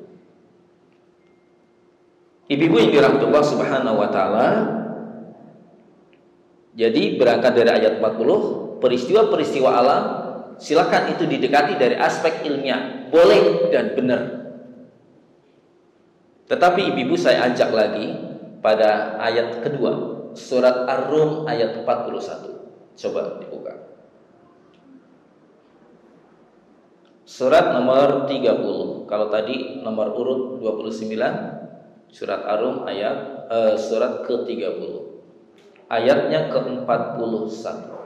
Ibu-ibu yang dirahmati Allah Subhanahu wa taala, jadi berangkat dari ayat 40, peristiwa-peristiwa alam silakan itu didekati dari aspek ilmiah, boleh dan benar. Tetapi ibu-ibu saya ajak lagi, pada ayat kedua, surat Ar-Rum ayat 41. Coba dibuka. Surat nomor 30. Kalau tadi nomor urut 29, surat Ar-Rum surat ke-30. Ayatnya ke-41.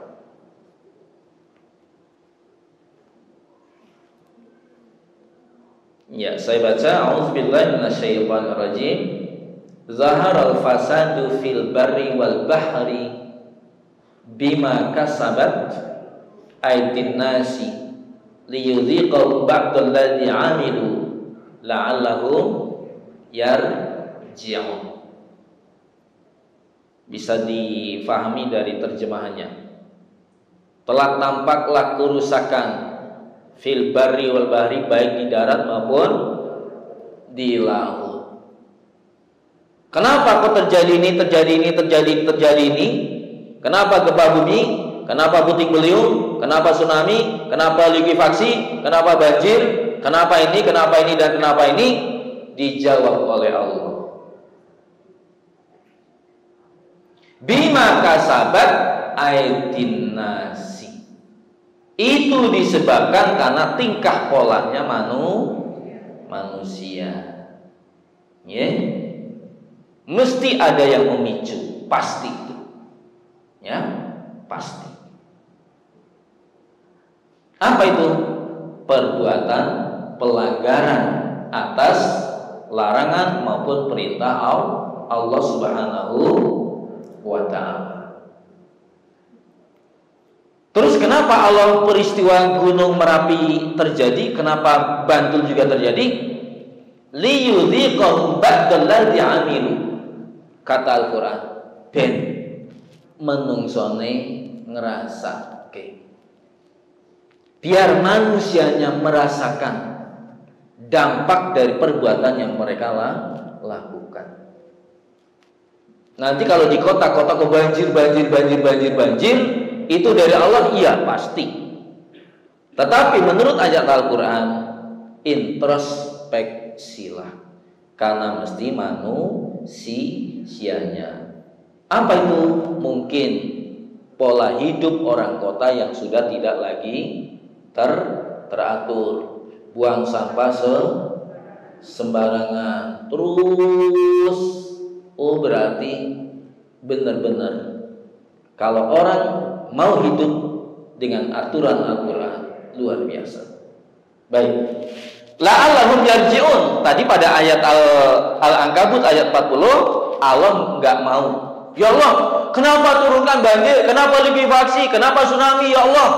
Ya, saya baca, a'udzubillahi minasyaitonirrajim. Zaharal fasadu fil barri wal bahri bima kasabat aydin nasi liyudhiqahum ba'dal ladzi 'amilu la'allahum yarji'un. Bisa difahami dari terjemahannya. Telah tampaklah kerusakan fil barri wal bahri, baik di darat maupun di laut. Kenapa kok terjadi ini? Kenapa gempa bumi? Kenapa puting beliung? Kenapa tsunami? Kenapa likuifaksi? Kenapa banjir? Kenapa ini dan kenapa ini? Dijawab oleh Allah. Bima kasabat aydin nasi. Itu disebabkan karena tingkah polanya manusia. Ya. Mesti ada yang memicu, pasti itu. Ya, pasti. Apa itu? Perbuatan pelanggaran atas larangan maupun perintah Allah Subhanahu wa ta'ala. Terus kenapa Allah peristiwa Gunung Merapi terjadi? Kenapa Bantul juga terjadi? Liyudhiqahum ba'dal ladzi 'amilu. Kata Al-Quran, ben menungsone ngerasake, biar manusianya merasakan dampak dari perbuatan yang mereka lakukan. Nanti kalau di kota-kota kok banjir, itu dari Allah, iya pasti. Tetapi menurut ayat Al-Quran, introspeksilah, karena mesti manusianya. Apa itu? Mungkin pola hidup orang kota yang sudah tidak lagi teratur, buang sampah sembarangan terus. Oh, berarti benar-benar kalau orang mau hidup dengan aturan Al-Quran, luar biasa. Baik, la'allahum yarji'un. Tadi pada ayat Al-Ankabut ayat 40, Allah nggak mau. Ya Allah, kenapa turunkan banjir? Kenapa likuifaksi? Kenapa tsunami? Ya Allah,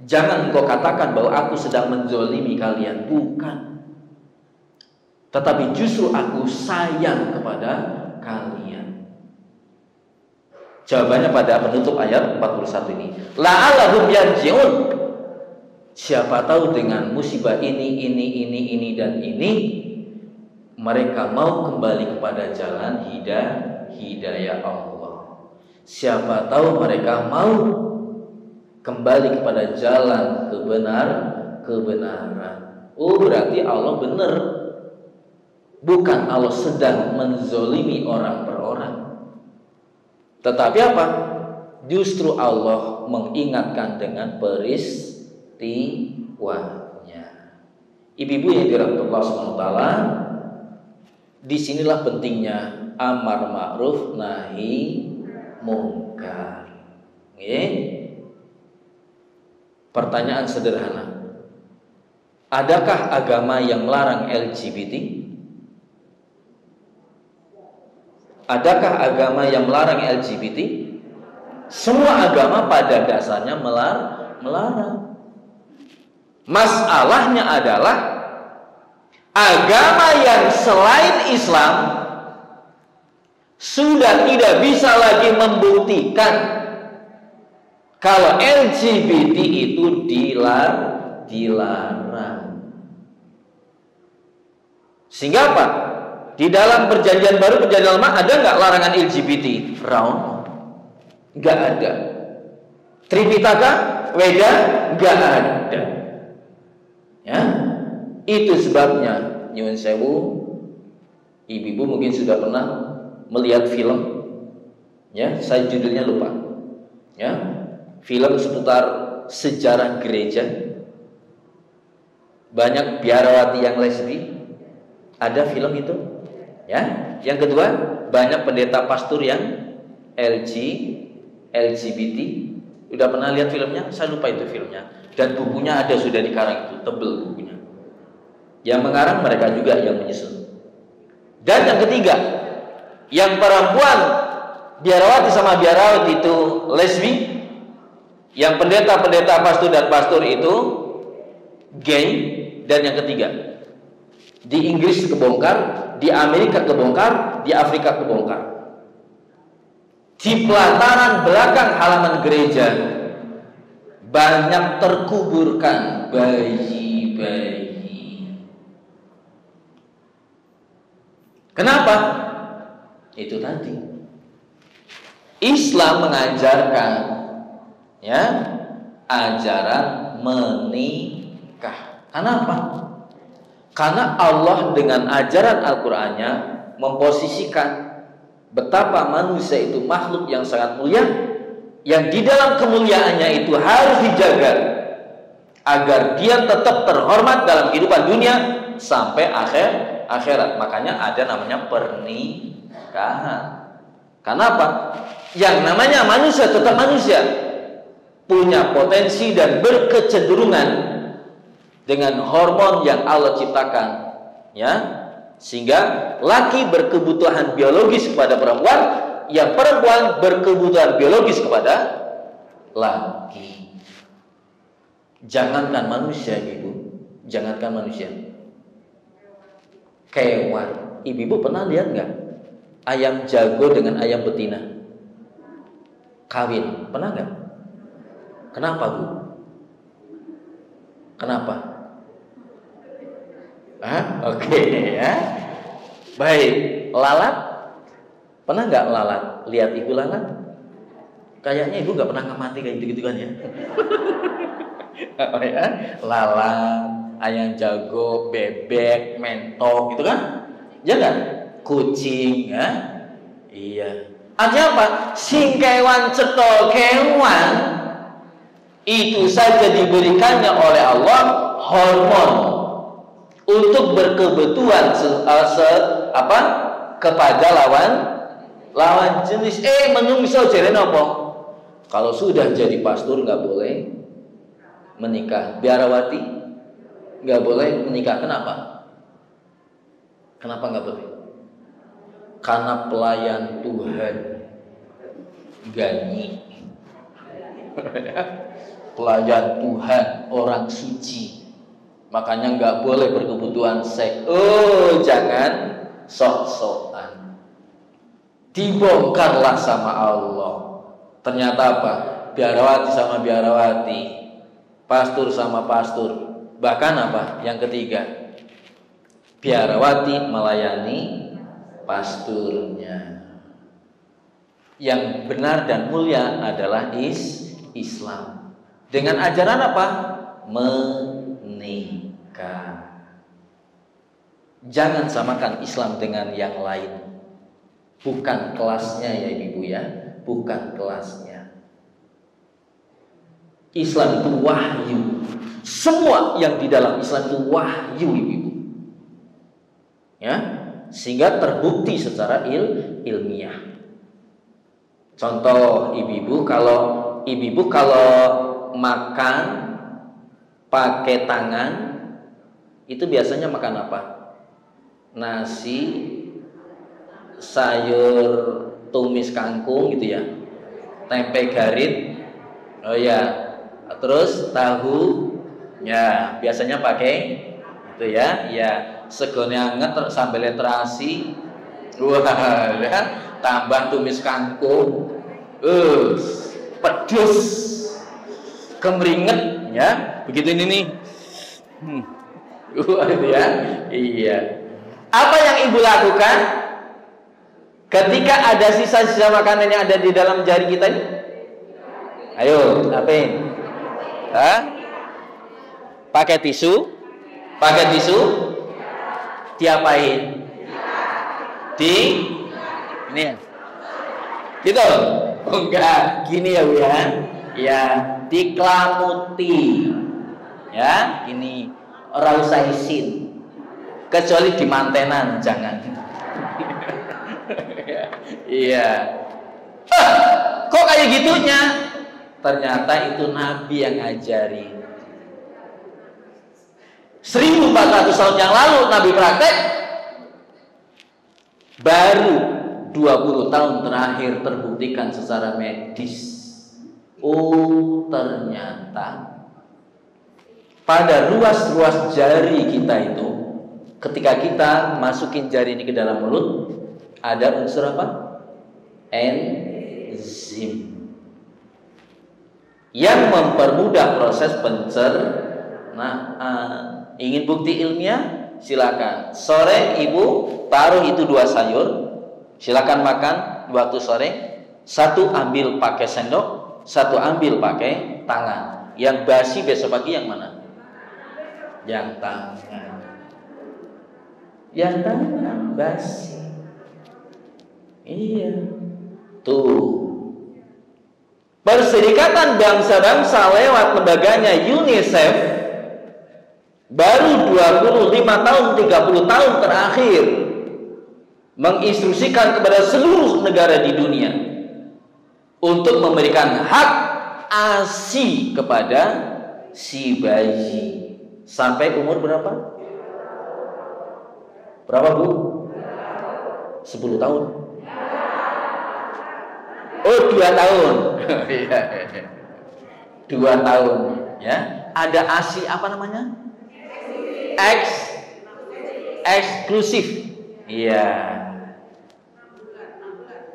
jangan engkau katakan bahwa aku sedang menzolimi kalian. Bukan. Tetapi justru aku sayang kepada kalian. Jawabannya pada penutup ayat 41 ini. La'allahum yarji'un. Siapa tahu dengan musibah ini dan ini, mereka mau kembali kepada jalan hidayah Allah. Siapa tahu mereka mau kembali kepada jalan kebenaran. Oh, berarti Allah benar. Bukan Allah sedang menzolimi orang per orang. Tetapi apa? Justru Allah mengingatkan dengan peristiwanya. Ibu-ibu yang dirahmati Allah SWT, disinilah pentingnya amar ma'ruf nahi mungkar. Pertanyaan sederhana, adakah agama yang melarang LGBT? Adakah agama yang melarang LGBT? Semua agama pada dasarnya melarang. Masalahnya adalah agama yang selain Islam sudah tidak bisa lagi membuktikan kalau LGBT itu dilarang. Sehingga apa? Di dalam perjanjian baru, perjanjian lama, ada nggak larangan LGBT? Raun? Nggak ada. Tripitaka, Weda, nggak ada. Ya, itu sebabnya nyuwun sewu, ibu-ibu mungkin sudah pernah melihat film, ya, saya judulnya lupa, ya, film seputar sejarah gereja, banyak biarawati yang lesbi, ada film itu, ya. Yang kedua, banyak pendeta pastor yang LGBT. Udah pernah lihat filmnya? Saya lupa itu filmnya. Dan bukunya ada sudah dikarang, itu tebel bukunya. Yang mengarang mereka juga yang menyusun. Dan yang ketiga, yang perempuan biarawati sama biarawati itu lesbi, yang pendeta pastor dan pastor itu gay, dan yang ketiga, di Inggris kebongkar, di Amerika kebongkar, di Afrika kebongkar. Di pelataran belakang halaman gereja banyak terkuburkan bayi-bayi. Kenapa? Itu tadi. Islam mengajarkan, ya, ajaran menikah. Kenapa? Karena Allah dengan ajaran Al-Qur'annya memposisikan betapa manusia itu makhluk yang sangat mulia, yang di dalam kemuliaannya itu harus dijaga agar dia tetap terhormat dalam kehidupan dunia sampai akhirat. Makanya ada namanya pernikahan. Kenapa? Yang namanya manusia tetap manusia, punya potensi dan berkecenderungan dengan hormon yang Allah ciptakan, ya, sehingga laki berkebutuhan biologis kepada perempuan, yang perempuan berkebutuhan biologis kepada laki. Jangankan manusia, ibu, jangankan manusia, kewan. Ibu pernah lihat nggak ayam jago dengan ayam betina kawin? Pernah nggak? Kenapa, Bu? Kenapa? Oke, ya. Baik, lalat. Pernah nggak lalat? Lihat ibu lalat? Kayaknya ibu nggak pernah ngamati kayak gitu-gitu kan ya? Oh ya, lalat, ayam jago, bebek, mentok, gitu kan? Ya kan? Kucing, ya? Iya. Artinya apa? Sing kewan cetol kewan itu saja diberikannya oleh Allah hormon untuk berkebutuhan kepada lawan jenis. Menungso jere nopo? Kalau sudah jadi pastor nggak boleh menikah, biarawati nggak boleh menikah. Kenapa? Kenapa nggak boleh? Karena pelayan Tuhan ganyi. Pelayan Tuhan, orang suci, makanya nggak boleh berkebutuhan seks. Jangan sok-sokan. Dibongkarlah sama Allah. Ternyata apa? Biarawati sama biarawati, pastor sama pastor, bahkan apa? Yang ketiga, biarawati melayani pasturnya. Yang benar dan mulia adalah Islam. Dengan ajaran apa? Menikah. Jangan samakan Islam dengan yang lain. Bukan kelasnya ya ibu ya, bukan kelasnya. Islam itu wahyu. Semua yang di dalam Islam itu wahyu ibu. Ya, sehingga terbukti secara ilmiah. Contoh ibu-ibu kalau makan pakai tangan itu biasanya makan apa? Nasi, sayur tumis kangkung gitu ya, tempe garit, oh ya, terus tahu, ya biasanya pakai itu ya, segone anget sambelnya terasi, wah, ya, tambah tumis kangkung, pedes, kemeringet, ya, begitu ini nih, itu ya, iya. Apa yang ibu lakukan ketika ada sisa-sisa makanan yang ada di dalam jari kita ini? Ayo, apain? Pakai tisu, diapain? Ini ya. Gitu. Oh, enggak, gini ya Bu ya. Ya, diklamuti. Ya, ini ora usah isin. Kecuali di mantenan jangan. Iya. Kok kayak gitunya? Ternyata itu Nabi yang ngajarin. 1400 tahun yang lalu Nabi praktek. Baru 20 tahun terakhir terbuktikan secara medis. Oh, ternyata pada ruas-ruas jari kita itu, ketika kita masukin jari ini ke dalam mulut, ada unsur apa? Enzim yang mempermudah proses pencernaan. Ingin bukti ilmiah? Silakan. Sore ibu taruh itu 2 sayur, silakan makan waktu sore. 1 ambil pakai sendok, 1 ambil pakai tangan. Yang basi besok pagi yang mana? Yang tangan. Yang tangan basi. Iya. Tuh. Perserikatan Bangsa-Bangsa lewat lembaganya UNICEF baru 25 tahun, 30 tahun terakhir menginstruksikan kepada seluruh negara di dunia untuk memberikan hak ASI kepada si bayi sampai umur berapa? Berapa Bu? 10 tahun. Oh, 2 tahun. 2 tahun ya. Ada ASI apa namanya? Eksklusif. Iya.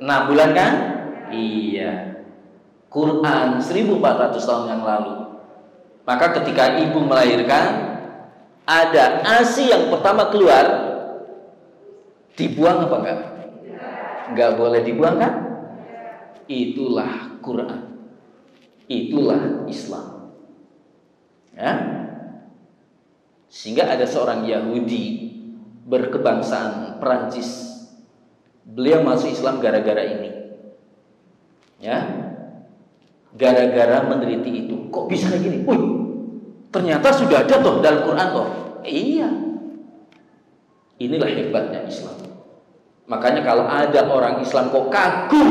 6 bulan kan? Iya. Quran 1400 tahun yang lalu. Maka ketika ibu melahirkan, ada ASI yang pertama keluar, dibuang apa enggak? Enggak boleh dibuang kan? Itulah Quran. Itulah Islam. Ya. Sehingga ada seorang Yahudi berkebangsaan Perancis. Beliau masuk Islam gara-gara ini. Ya. Gara-gara meneliti itu. Kok bisa kayak gini? Wih, ternyata sudah ada toh dalam Quran toh. Iya. Inilah hebatnya Islam. Makanya kalau ada orang Islam kok kagum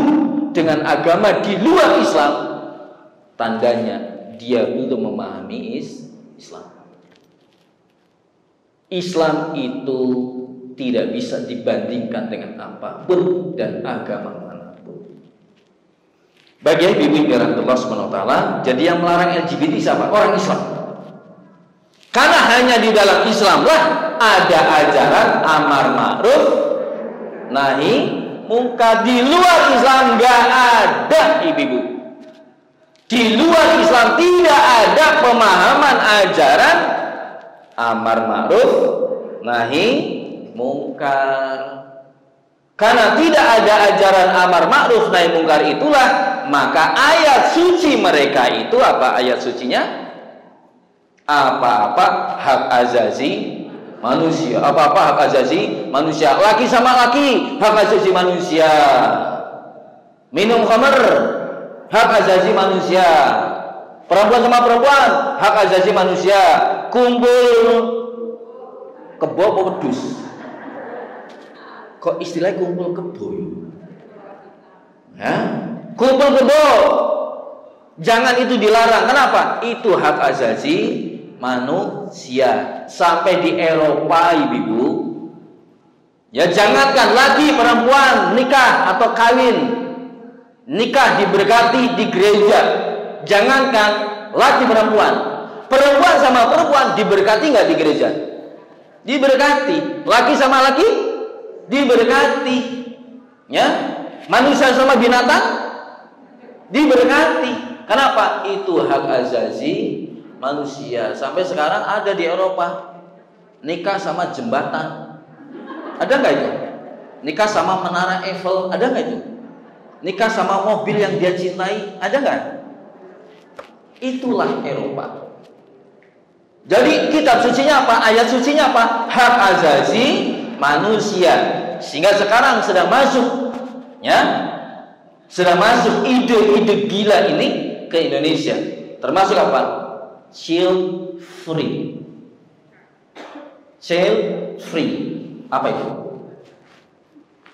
dengan agama di luar Islam, tandanya dia belum memahami Islam. Islam itu tidak bisa dibandingkan dengan apapun dan agama manapun. Bagi ibu-ibu Allah Subhanahu wa taala, jadi yang melarang LGBT siapa? Orang Islam. Karena hanya di dalam Islam lah ada ajaran amar ma'ruf nahi munkar. Di luar Islam enggak ada, ibu-ibu. Di luar Islam tidak ada pemahaman ajaran amar ma'ruf nahi mungkar. Karena tidak ada ajaran amar ma'ruf nahi mungkar itulah, maka ayat suci mereka itu apa ayat sucinya? Apa-apa hak azazi manusia. Apa-apa hak azazi manusia. Laki sama laki hak azazi manusia. Minum khamr hak azazi manusia. Perempuan sama perempuan hak azazi manusia. Kumpul kebo apa wedhus? Kok istilahnya kumpul kebo? Ya? Kumpul kebo. Jangan itu dilarang. Kenapa? Itu hak azazi manusia. Sampai di Eropa, ibu-ibu, ya jangankan lagi perempuan nikah atau kawin, nikah diberkati di gereja. Jangankan laki perempuan, perempuan sama perempuan diberkati nggak di gereja? Diberkati. Laki sama laki diberkati. Ya, manusia sama binatang diberkati. Kenapa? Itu hak azazi manusia. Sampai sekarang ada di Eropa nikah sama jembatan. Ada nggak itu? Nikah sama menara Eiffel. Ada nggak itu? Nikah sama mobil yang dia cintai. Ada nggak? Itulah Eropa. Jadi kitab sucinya apa? Ayat sucinya apa? Hak azazi manusia. Sehingga sekarang sedang masuk Ya, sudah masuk ide-ide gila ini ke Indonesia. Termasuk apa? Child free. Child free. Apa itu?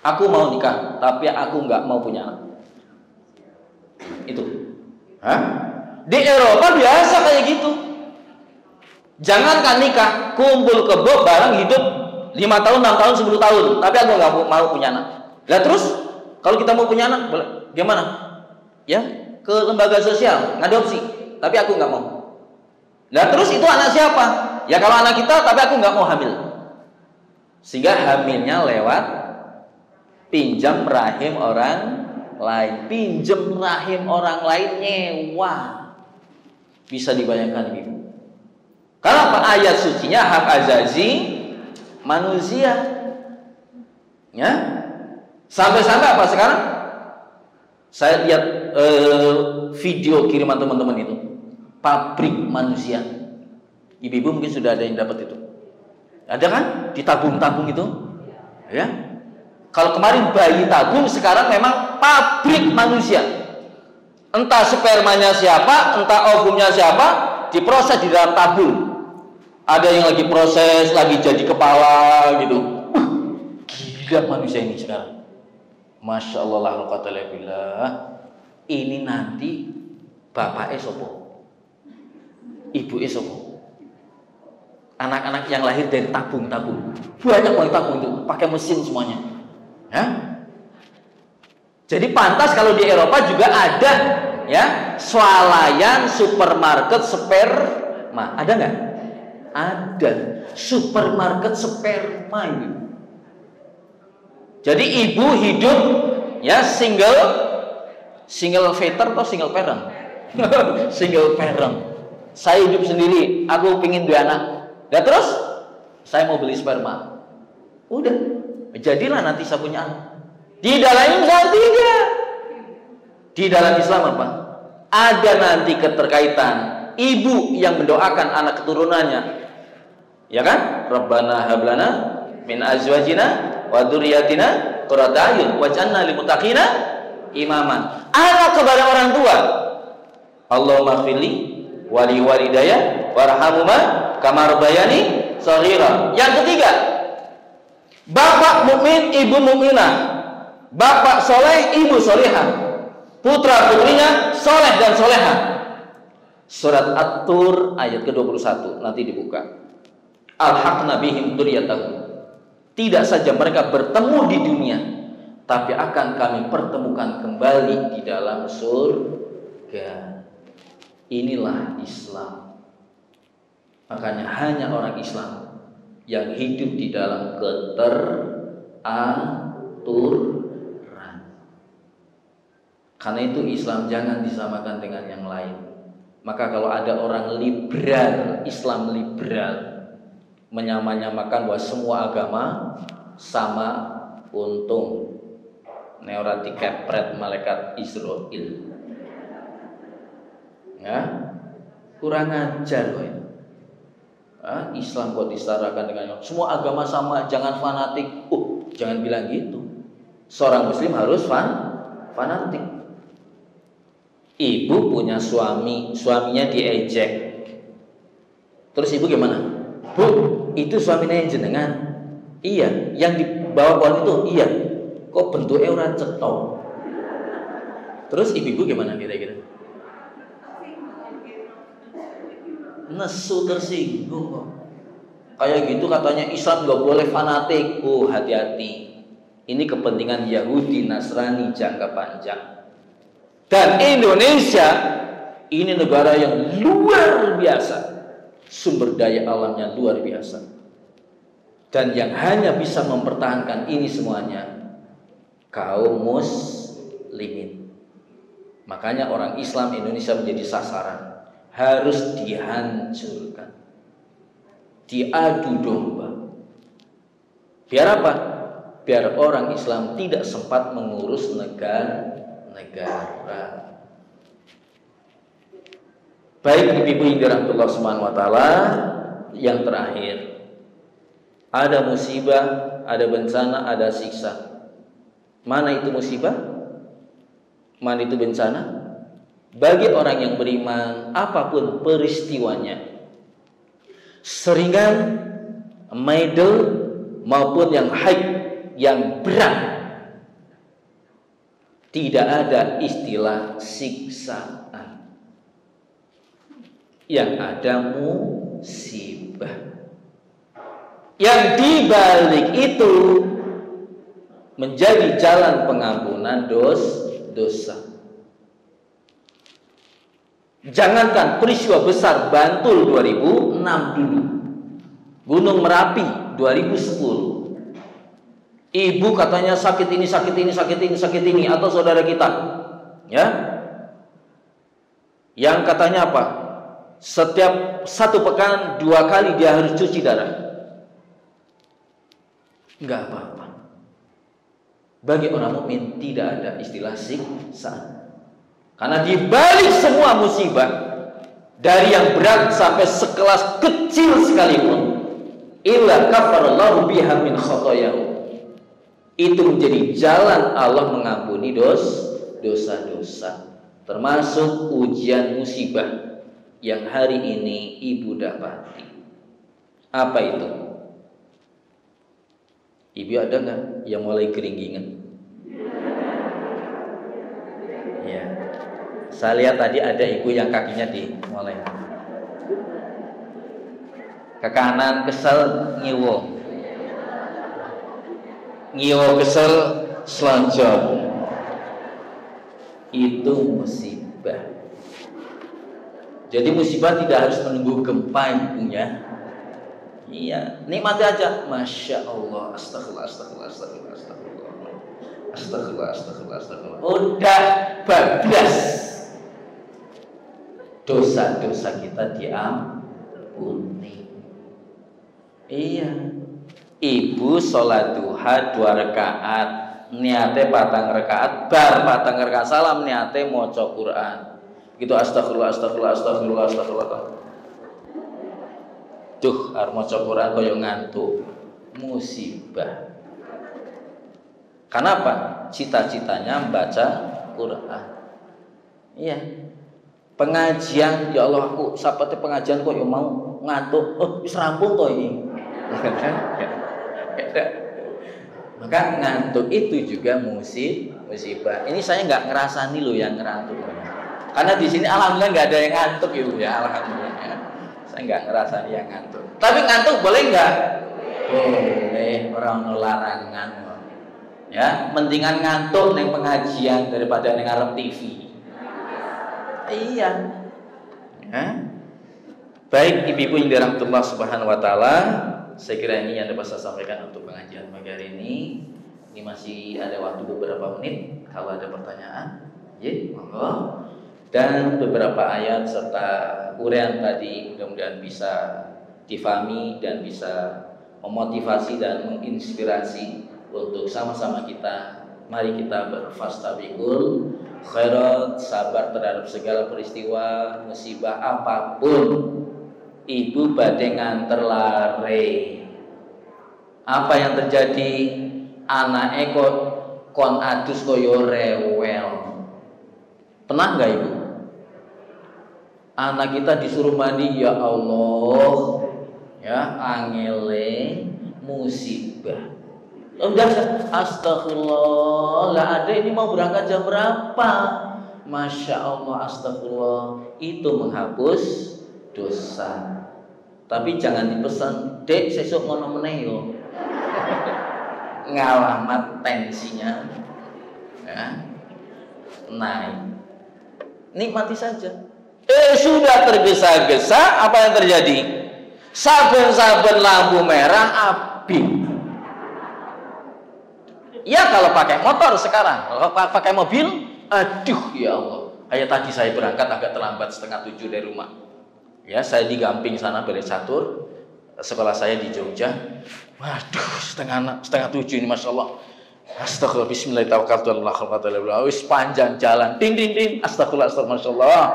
Aku mau nikah, tapi aku nggak mau punya anak. Itu. Hah? Di Eropa biasa kayak gitu. Jangankan nikah, kumpul kebo bareng hidup 5 tahun, 6 tahun, 10 tahun, tapi aku nggak mau punya anak. Lah terus kalau kita mau punya anak, boleh gimana? Ya, ke lembaga sosial ngadopsi, tapi aku nggak mau. Lah terus itu anak siapa? Ya kalau anak kita, tapi aku nggak mau hamil. Sehingga hamilnya lewat pinjam rahim orang lain. Pinjam rahim orang lain nyewa. Bisa dibayangkan ibu. Karena apa? Ayat sucinya hak azazi manusia. Ya. Sampai-sampai apa sekarang? Saya lihat video kiriman teman-teman itu. Pabrik manusia. Ibu-ibu mungkin sudah ada yang dapat itu. Ada kan? Ditabung-tabung itu. Ya. Kalau kemarin bayi tabung, sekarang memang pabrik manusia. Entah spermanya siapa, entah ovumnya siapa, diproses di dalam tabung. Ada yang lagi proses, lagi jadi kepala gitu. Gila manusia ini sekarang. Masya Allah la quwwata illa billah. Ini nanti bapak sopo, ibu sopo. Anak-anak yang lahir dari tabung-tabung. Banyak banget tabung itu, pakai mesin semuanya. Ya? Jadi pantas kalau di Eropa juga ada ya swalayan supermarket sperma. Ada nggak? Ada supermarket sperma itu. Jadi ibu hidup ya single veter atau single parent? Single parent. Saya hidup sendiri, aku pengen 2 anak. Dan terus saya mau beli sperma. Udah, jadilah nanti saya punya anak. Di dalam Islam tidak. Di dalam Islam apa? Ada nanti keterkaitan ibu yang mendoakan anak keturunannya. Ya kan? Rabbana hablana min azwajina wa dzurriyyatina qurrata a'yun waj'alna lil muttaqina imaman. Anak kepada orang tua. Allahumma fili wali walidayya warhamhuma kama rabbayani shaghira. Yang ketiga, bapak mukmin, ibu mukminah. Bapak soleh, ibu solehah. Putra putrinya soleh dan solehah. Surat At-Tur ayat ke-21 nanti dibuka. Alhaqna bihim dzurriyyatahum. Tidak saja mereka bertemu di dunia, tapi akan kami pertemukan kembali di dalam surga. Inilah Islam. Makanya hanya orang Islam yang hidup di dalam keteraturan. Karena itu Islam jangan disamakan dengan yang lain. Maka kalau ada orang liberal, Islam liberal, menyamakan bahwa semua agama sama untung. Neurati kepret malaikat Israel. Ya, kurang ajar loh ini. Islam kok disetarakan dengan semua agama sama, jangan fanatik. Jangan bilang gitu. Seorang muslim harus fanatik. Ibu punya suami, suaminya diejek. Terus ibu gimana? Bu, itu suaminya yang jenengan. Iya, yang dibawa pohon itu. Iya. Kok bentuknya orang cetok? Terus ibu gimana kira-kira? Nesu, tersinggung kok. Kayak gitu katanya Islam gak boleh fanatik. Hati-hati. Ini kepentingan Yahudi, Nasrani jangka panjang. Dan Indonesia ini negara yang luar biasa, sumber daya alamnya luar biasa, dan yang hanya bisa mempertahankan ini semuanya kaum muslimin. Makanya orang Islam Indonesia menjadi sasaran, harus dihancurkan, diadu domba. Biar apa? Biar orang Islam tidak sempat mengurus negara. Baik ibu-ibu yang dirahmati Allah Subhanahu wa taala, yang terakhir, ada musibah, ada bencana, ada siksa. Mana itu musibah? Mana itu bencana? Bagi orang yang beriman, apapun peristiwanya, seringan, middle, maupun yang high, yang berat, tidak ada istilah siksaan. Yang ada musibah. Yang dibalik itu menjadi jalan pengampunan dosa. Jangankan peristiwa besar Bantul 2006 dulu, Gunung Merapi 2010, ibu katanya sakit ini, atau saudara kita, ya, yang katanya apa? Setiap 1 pekan 2 kali dia harus cuci darah. Enggak apa-apa. Bagi orang mukmin tidak ada istilah siksaan. Karena di balik semua musibah, dari yang berat sampai sekelas kecil sekalipun, illa kafarallahu biha min khotoyahu, itu menjadi jalan Allah mengampuni dosa-dosa, termasuk ujian musibah yang hari ini ibu dapati. Apa itu? Ibu ada nggak yang mulai keringgingan? Ya, saya lihat tadi ada ibu yang kakinya mulai ke kanan, kesel ngiwo kesel selonjor. Itu musibah. Jadi musibah tidak harus menunggu gempa ibunya. Iya, nikmati aja. Masya Allah, astagfirullah. Udah bablas. Dosa-dosa kita diampuni. Iya. Ibu sholat duha 2 rakaat, niate 4 rakaat, bar 4 rakaat salam niate maca Quran. Gitu astagfirullah. Duh, arep maca Quran koyo ngantuk. Musibah. Kenapa? Cita-citanya membaca Quran. Iya. Pengajian, ya Allah, aku sapate pengajian kok yo mau ngantuk. Oh, wis rampung to iki. Maka ngantuk itu juga musibah. Ini saya nggak ngerasani loh yang ngantuk. Karena di sini alhamdulillah nggak ada yang ngantuk itu ya, alhamdulillah. Saya nggak ngerasani yang ngantuk. Tapi ngantuk boleh nggak? Boleh, orang larangan. Ya, mendingan ngantuk neng pengajian daripada neng ngarep TV. Iya. Ya. Baik ibu-ibu yang dirahmati Allah Subhanahu wa taala, saya kira ini yang dapat saya sampaikan untuk pengajian pagi hari ini. Ini masih ada waktu beberapa menit kalau ada pertanyaan. Ya, monggo. Dan beberapa ayat serta uraian tadi mudah-mudahan bisa difahami dan bisa memotivasi dan menginspirasi untuk sama-sama kita. Mari kita berfastabiqul khairat, sabar terhadap segala peristiwa musibah apapun. Ibu badhe nganter lare. Apa yang terjadi? Anake kon adus koyo rewel. Pernah enggak ibu? Anak kita disuruh mandi, ya Allah, ya angele musibah. Udah, astagfirullah, lah ada ini mau berangkat jam berapa? Masya Allah, astagfirullah, itu menghapus dosa. Tapi jangan dipesan, dek sesuk ngono meneh yo. Ngalamat tensinya, ya, naik. Nikmati saja. Sudah tergesa-gesa, apa yang terjadi? Saben-saben lampu merah api. Ya kalau pakai motor sekarang, kalau pakai mobil, aduh ya Allah. Kayak tadi saya berangkat agak terlambat 6:30 dari rumah. Ya, saya di Gamping sana Balai Catur, sekolah saya di Jogja. Waduh, setengah 7 ini Masya Allah. Astagfirullah, bismillahirrahmanirrahim. Wis panjang jalan, din, astagfirullah, Masya Allah.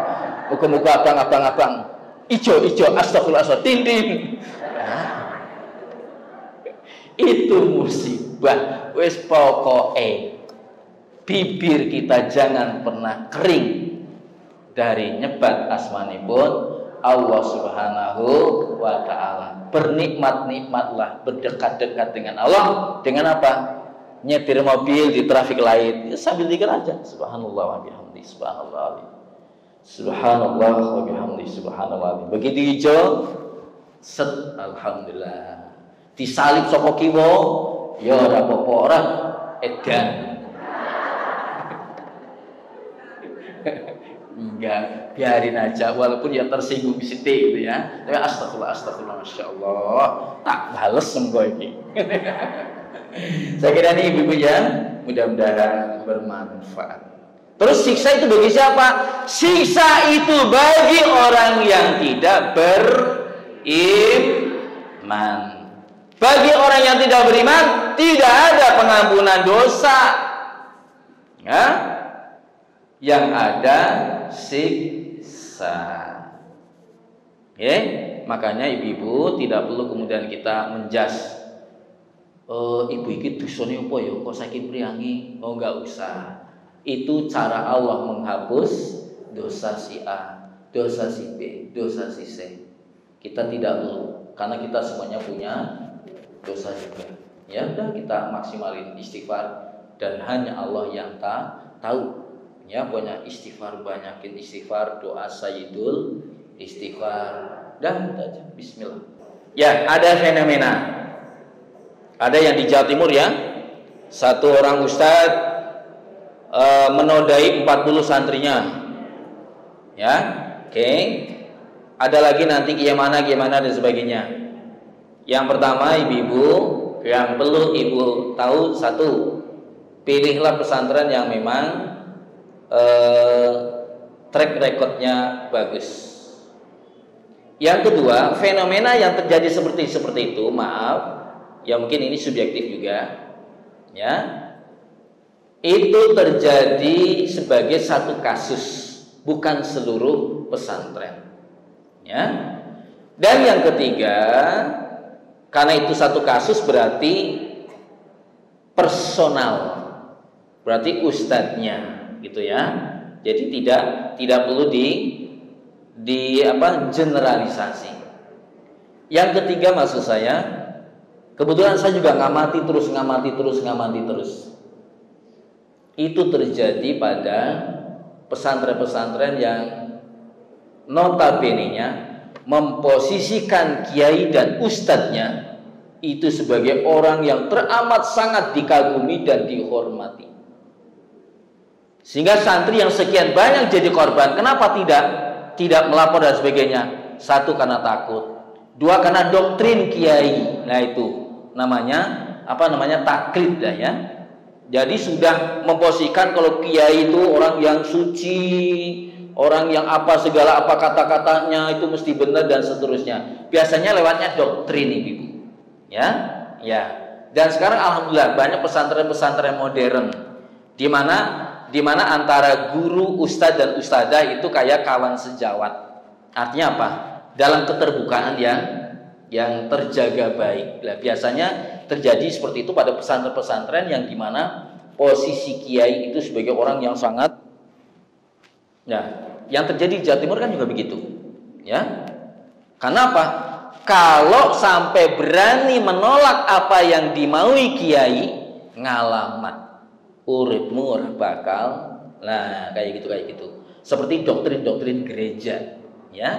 Muka-muka abang, ijo, astagfirullah, din. Itu musibah. Wis pokoke bibir kita jangan pernah kering dari nyebat asmanipun Allah Subhanahu wa ta'ala. Bernikmat-nikmatlah, berdekat-dekat dengan Allah. Dengan apa? Nyetir mobil di traffic light, ya, sambil zikir aja. Subhanallah wa bihamdi, subhanallah. Subhanallah wa bihamdi, subhanallah. Begitu hijau, set, alhamdulillah. Disalib saka kiwa, ya ora apa-apa, ora edan. Enggak, biarin aja walaupun ya tersinggung sedikit gitu ya. Tapi astagfirullah, masya Allah, tak bales semua ini. Saya kira ini ibu-ibu ya, mudah-mudahan bermanfaat. Terus siksa itu bagi siapa? Siksa itu bagi orang yang tidak beriman. Bagi orang yang tidak beriman, tidak ada pengampunan dosa. Ya? Yang ada siksa. Makanya ibu-ibu tidak perlu kemudian kita menjas. Ibu iki dosane apa ya kok saiki priangi? Oh, enggak usah. Itu cara Allah menghapus dosa si A, dosa si B, dosa si C. Kita tidak perlu, karena kita semuanya punya dosa juga. Ya udah, kita maksimalin istighfar dan hanya Allah yang tahu. Ya, punya istighfar, banyakin istighfar, doa sayyidul istighfar, dan aja bismillah. Ya, ada fenomena. Ada yang di Jawa Timur ya, satu orang ustadz menodai 40 santrinya. Ya, oke. Ada lagi nanti gimana dan sebagainya. Yang pertama, ibu-ibu yang perlu ibu tahu, satu, pilihlah pesantren yang memang track recordnya bagus. Yang kedua, fenomena yang terjadi seperti itu, maaf, ya mungkin ini subjektif juga, ya, itu terjadi sebagai satu kasus, bukan seluruh pesantren, ya. Dan yang ketiga, karena itu satu kasus berarti personal, berarti ustadznya, gitu ya. Jadi tidak perlu generalisasi. Yang ketiga, maksud saya, kebetulan saya juga ngamati terus. Itu terjadi pada pesantren-pesantren yang notabene-nya memposisikan kiai dan ustadznya itu sebagai orang yang teramat sangat dikagumi dan dihormati. Sehingga santri yang sekian banyak jadi korban. Kenapa tidak melapor dan sebagainya? Satu, karena takut. Dua, karena doktrin kiai. Nah, itu namanya taklid dah ya. Jadi sudah memposisikan kalau kiai itu orang yang suci, orang yang segala kata-katanya itu mesti benar dan seterusnya. Biasanya lewatnya doktrin ibu. Ya. Dan sekarang alhamdulillah banyak pesantren-pesantren modern di mana antara guru, ustadz dan ustadzah itu kayak kawan sejawat. Artinya apa? Dalam keterbukaan yang terjaga baik. Nah, biasanya terjadi seperti itu pada pesantren-pesantren yang dimana posisi kiai itu sebagai orang yang sangat, ya, yang terjadi di Jawa Timur kan juga begitu, ya. Karena apa? Kalau sampai berani menolak apa yang dimaui kiai, ngalamat, uripmu ora bakal, nah kayak gitu. Seperti doktrin gereja, ya,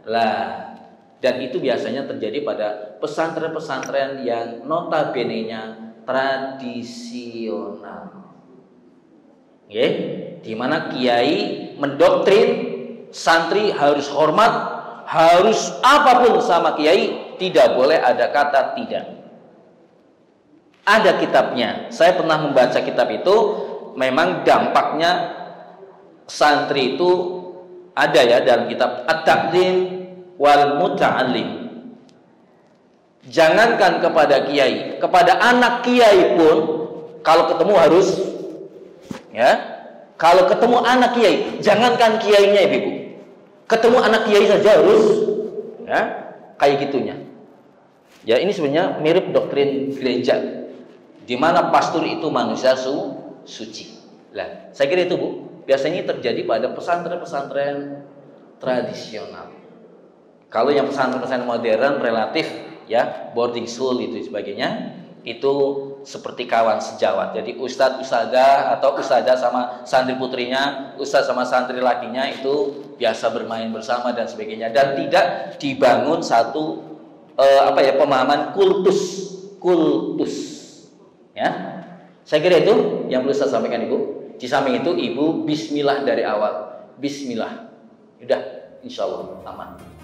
lah. Dan itu biasanya terjadi pada pesantren-pesantren yang notabene-nya tradisional. Di mana kiai mendoktrin santri harus hormat, harus apapun sama kiai, tidak boleh ada kata tidak. Ada kitabnya. Saya pernah membaca kitab itu, memang dampaknya santri itu ada ya dalam kitab At-Taqdim wal Muta'allim. Jangankan kepada kiai, kepada anak kiai pun kalau ketemu harus, ya, kalau ketemu anak kiai, jangankan kiainya ibu, ketemu anak kiai saja harus, ya, kayak gitunya. Ya, ini sebenarnya mirip doktrin gereja, di mana pastor itu manusia suci. Lah, saya kira itu Bu, biasanya terjadi pada pesantren-pesantren tradisional. Kalau yang pesantren-pesantren modern relatif ya, boarding school itu sebagainya, itu seperti kawan sejawat. Jadi ustadz ustadzah atau ustadzah sama santri putrinya, ustadz sama santri lakinya itu biasa bermain bersama dan sebagainya, dan tidak dibangun satu pemahaman kultus ya. Saya kira itu yang perlu saya sampaikan Ibu. Di samping itu Ibu bismillah dari awal. Bismillah. Udah, insya Allah aman.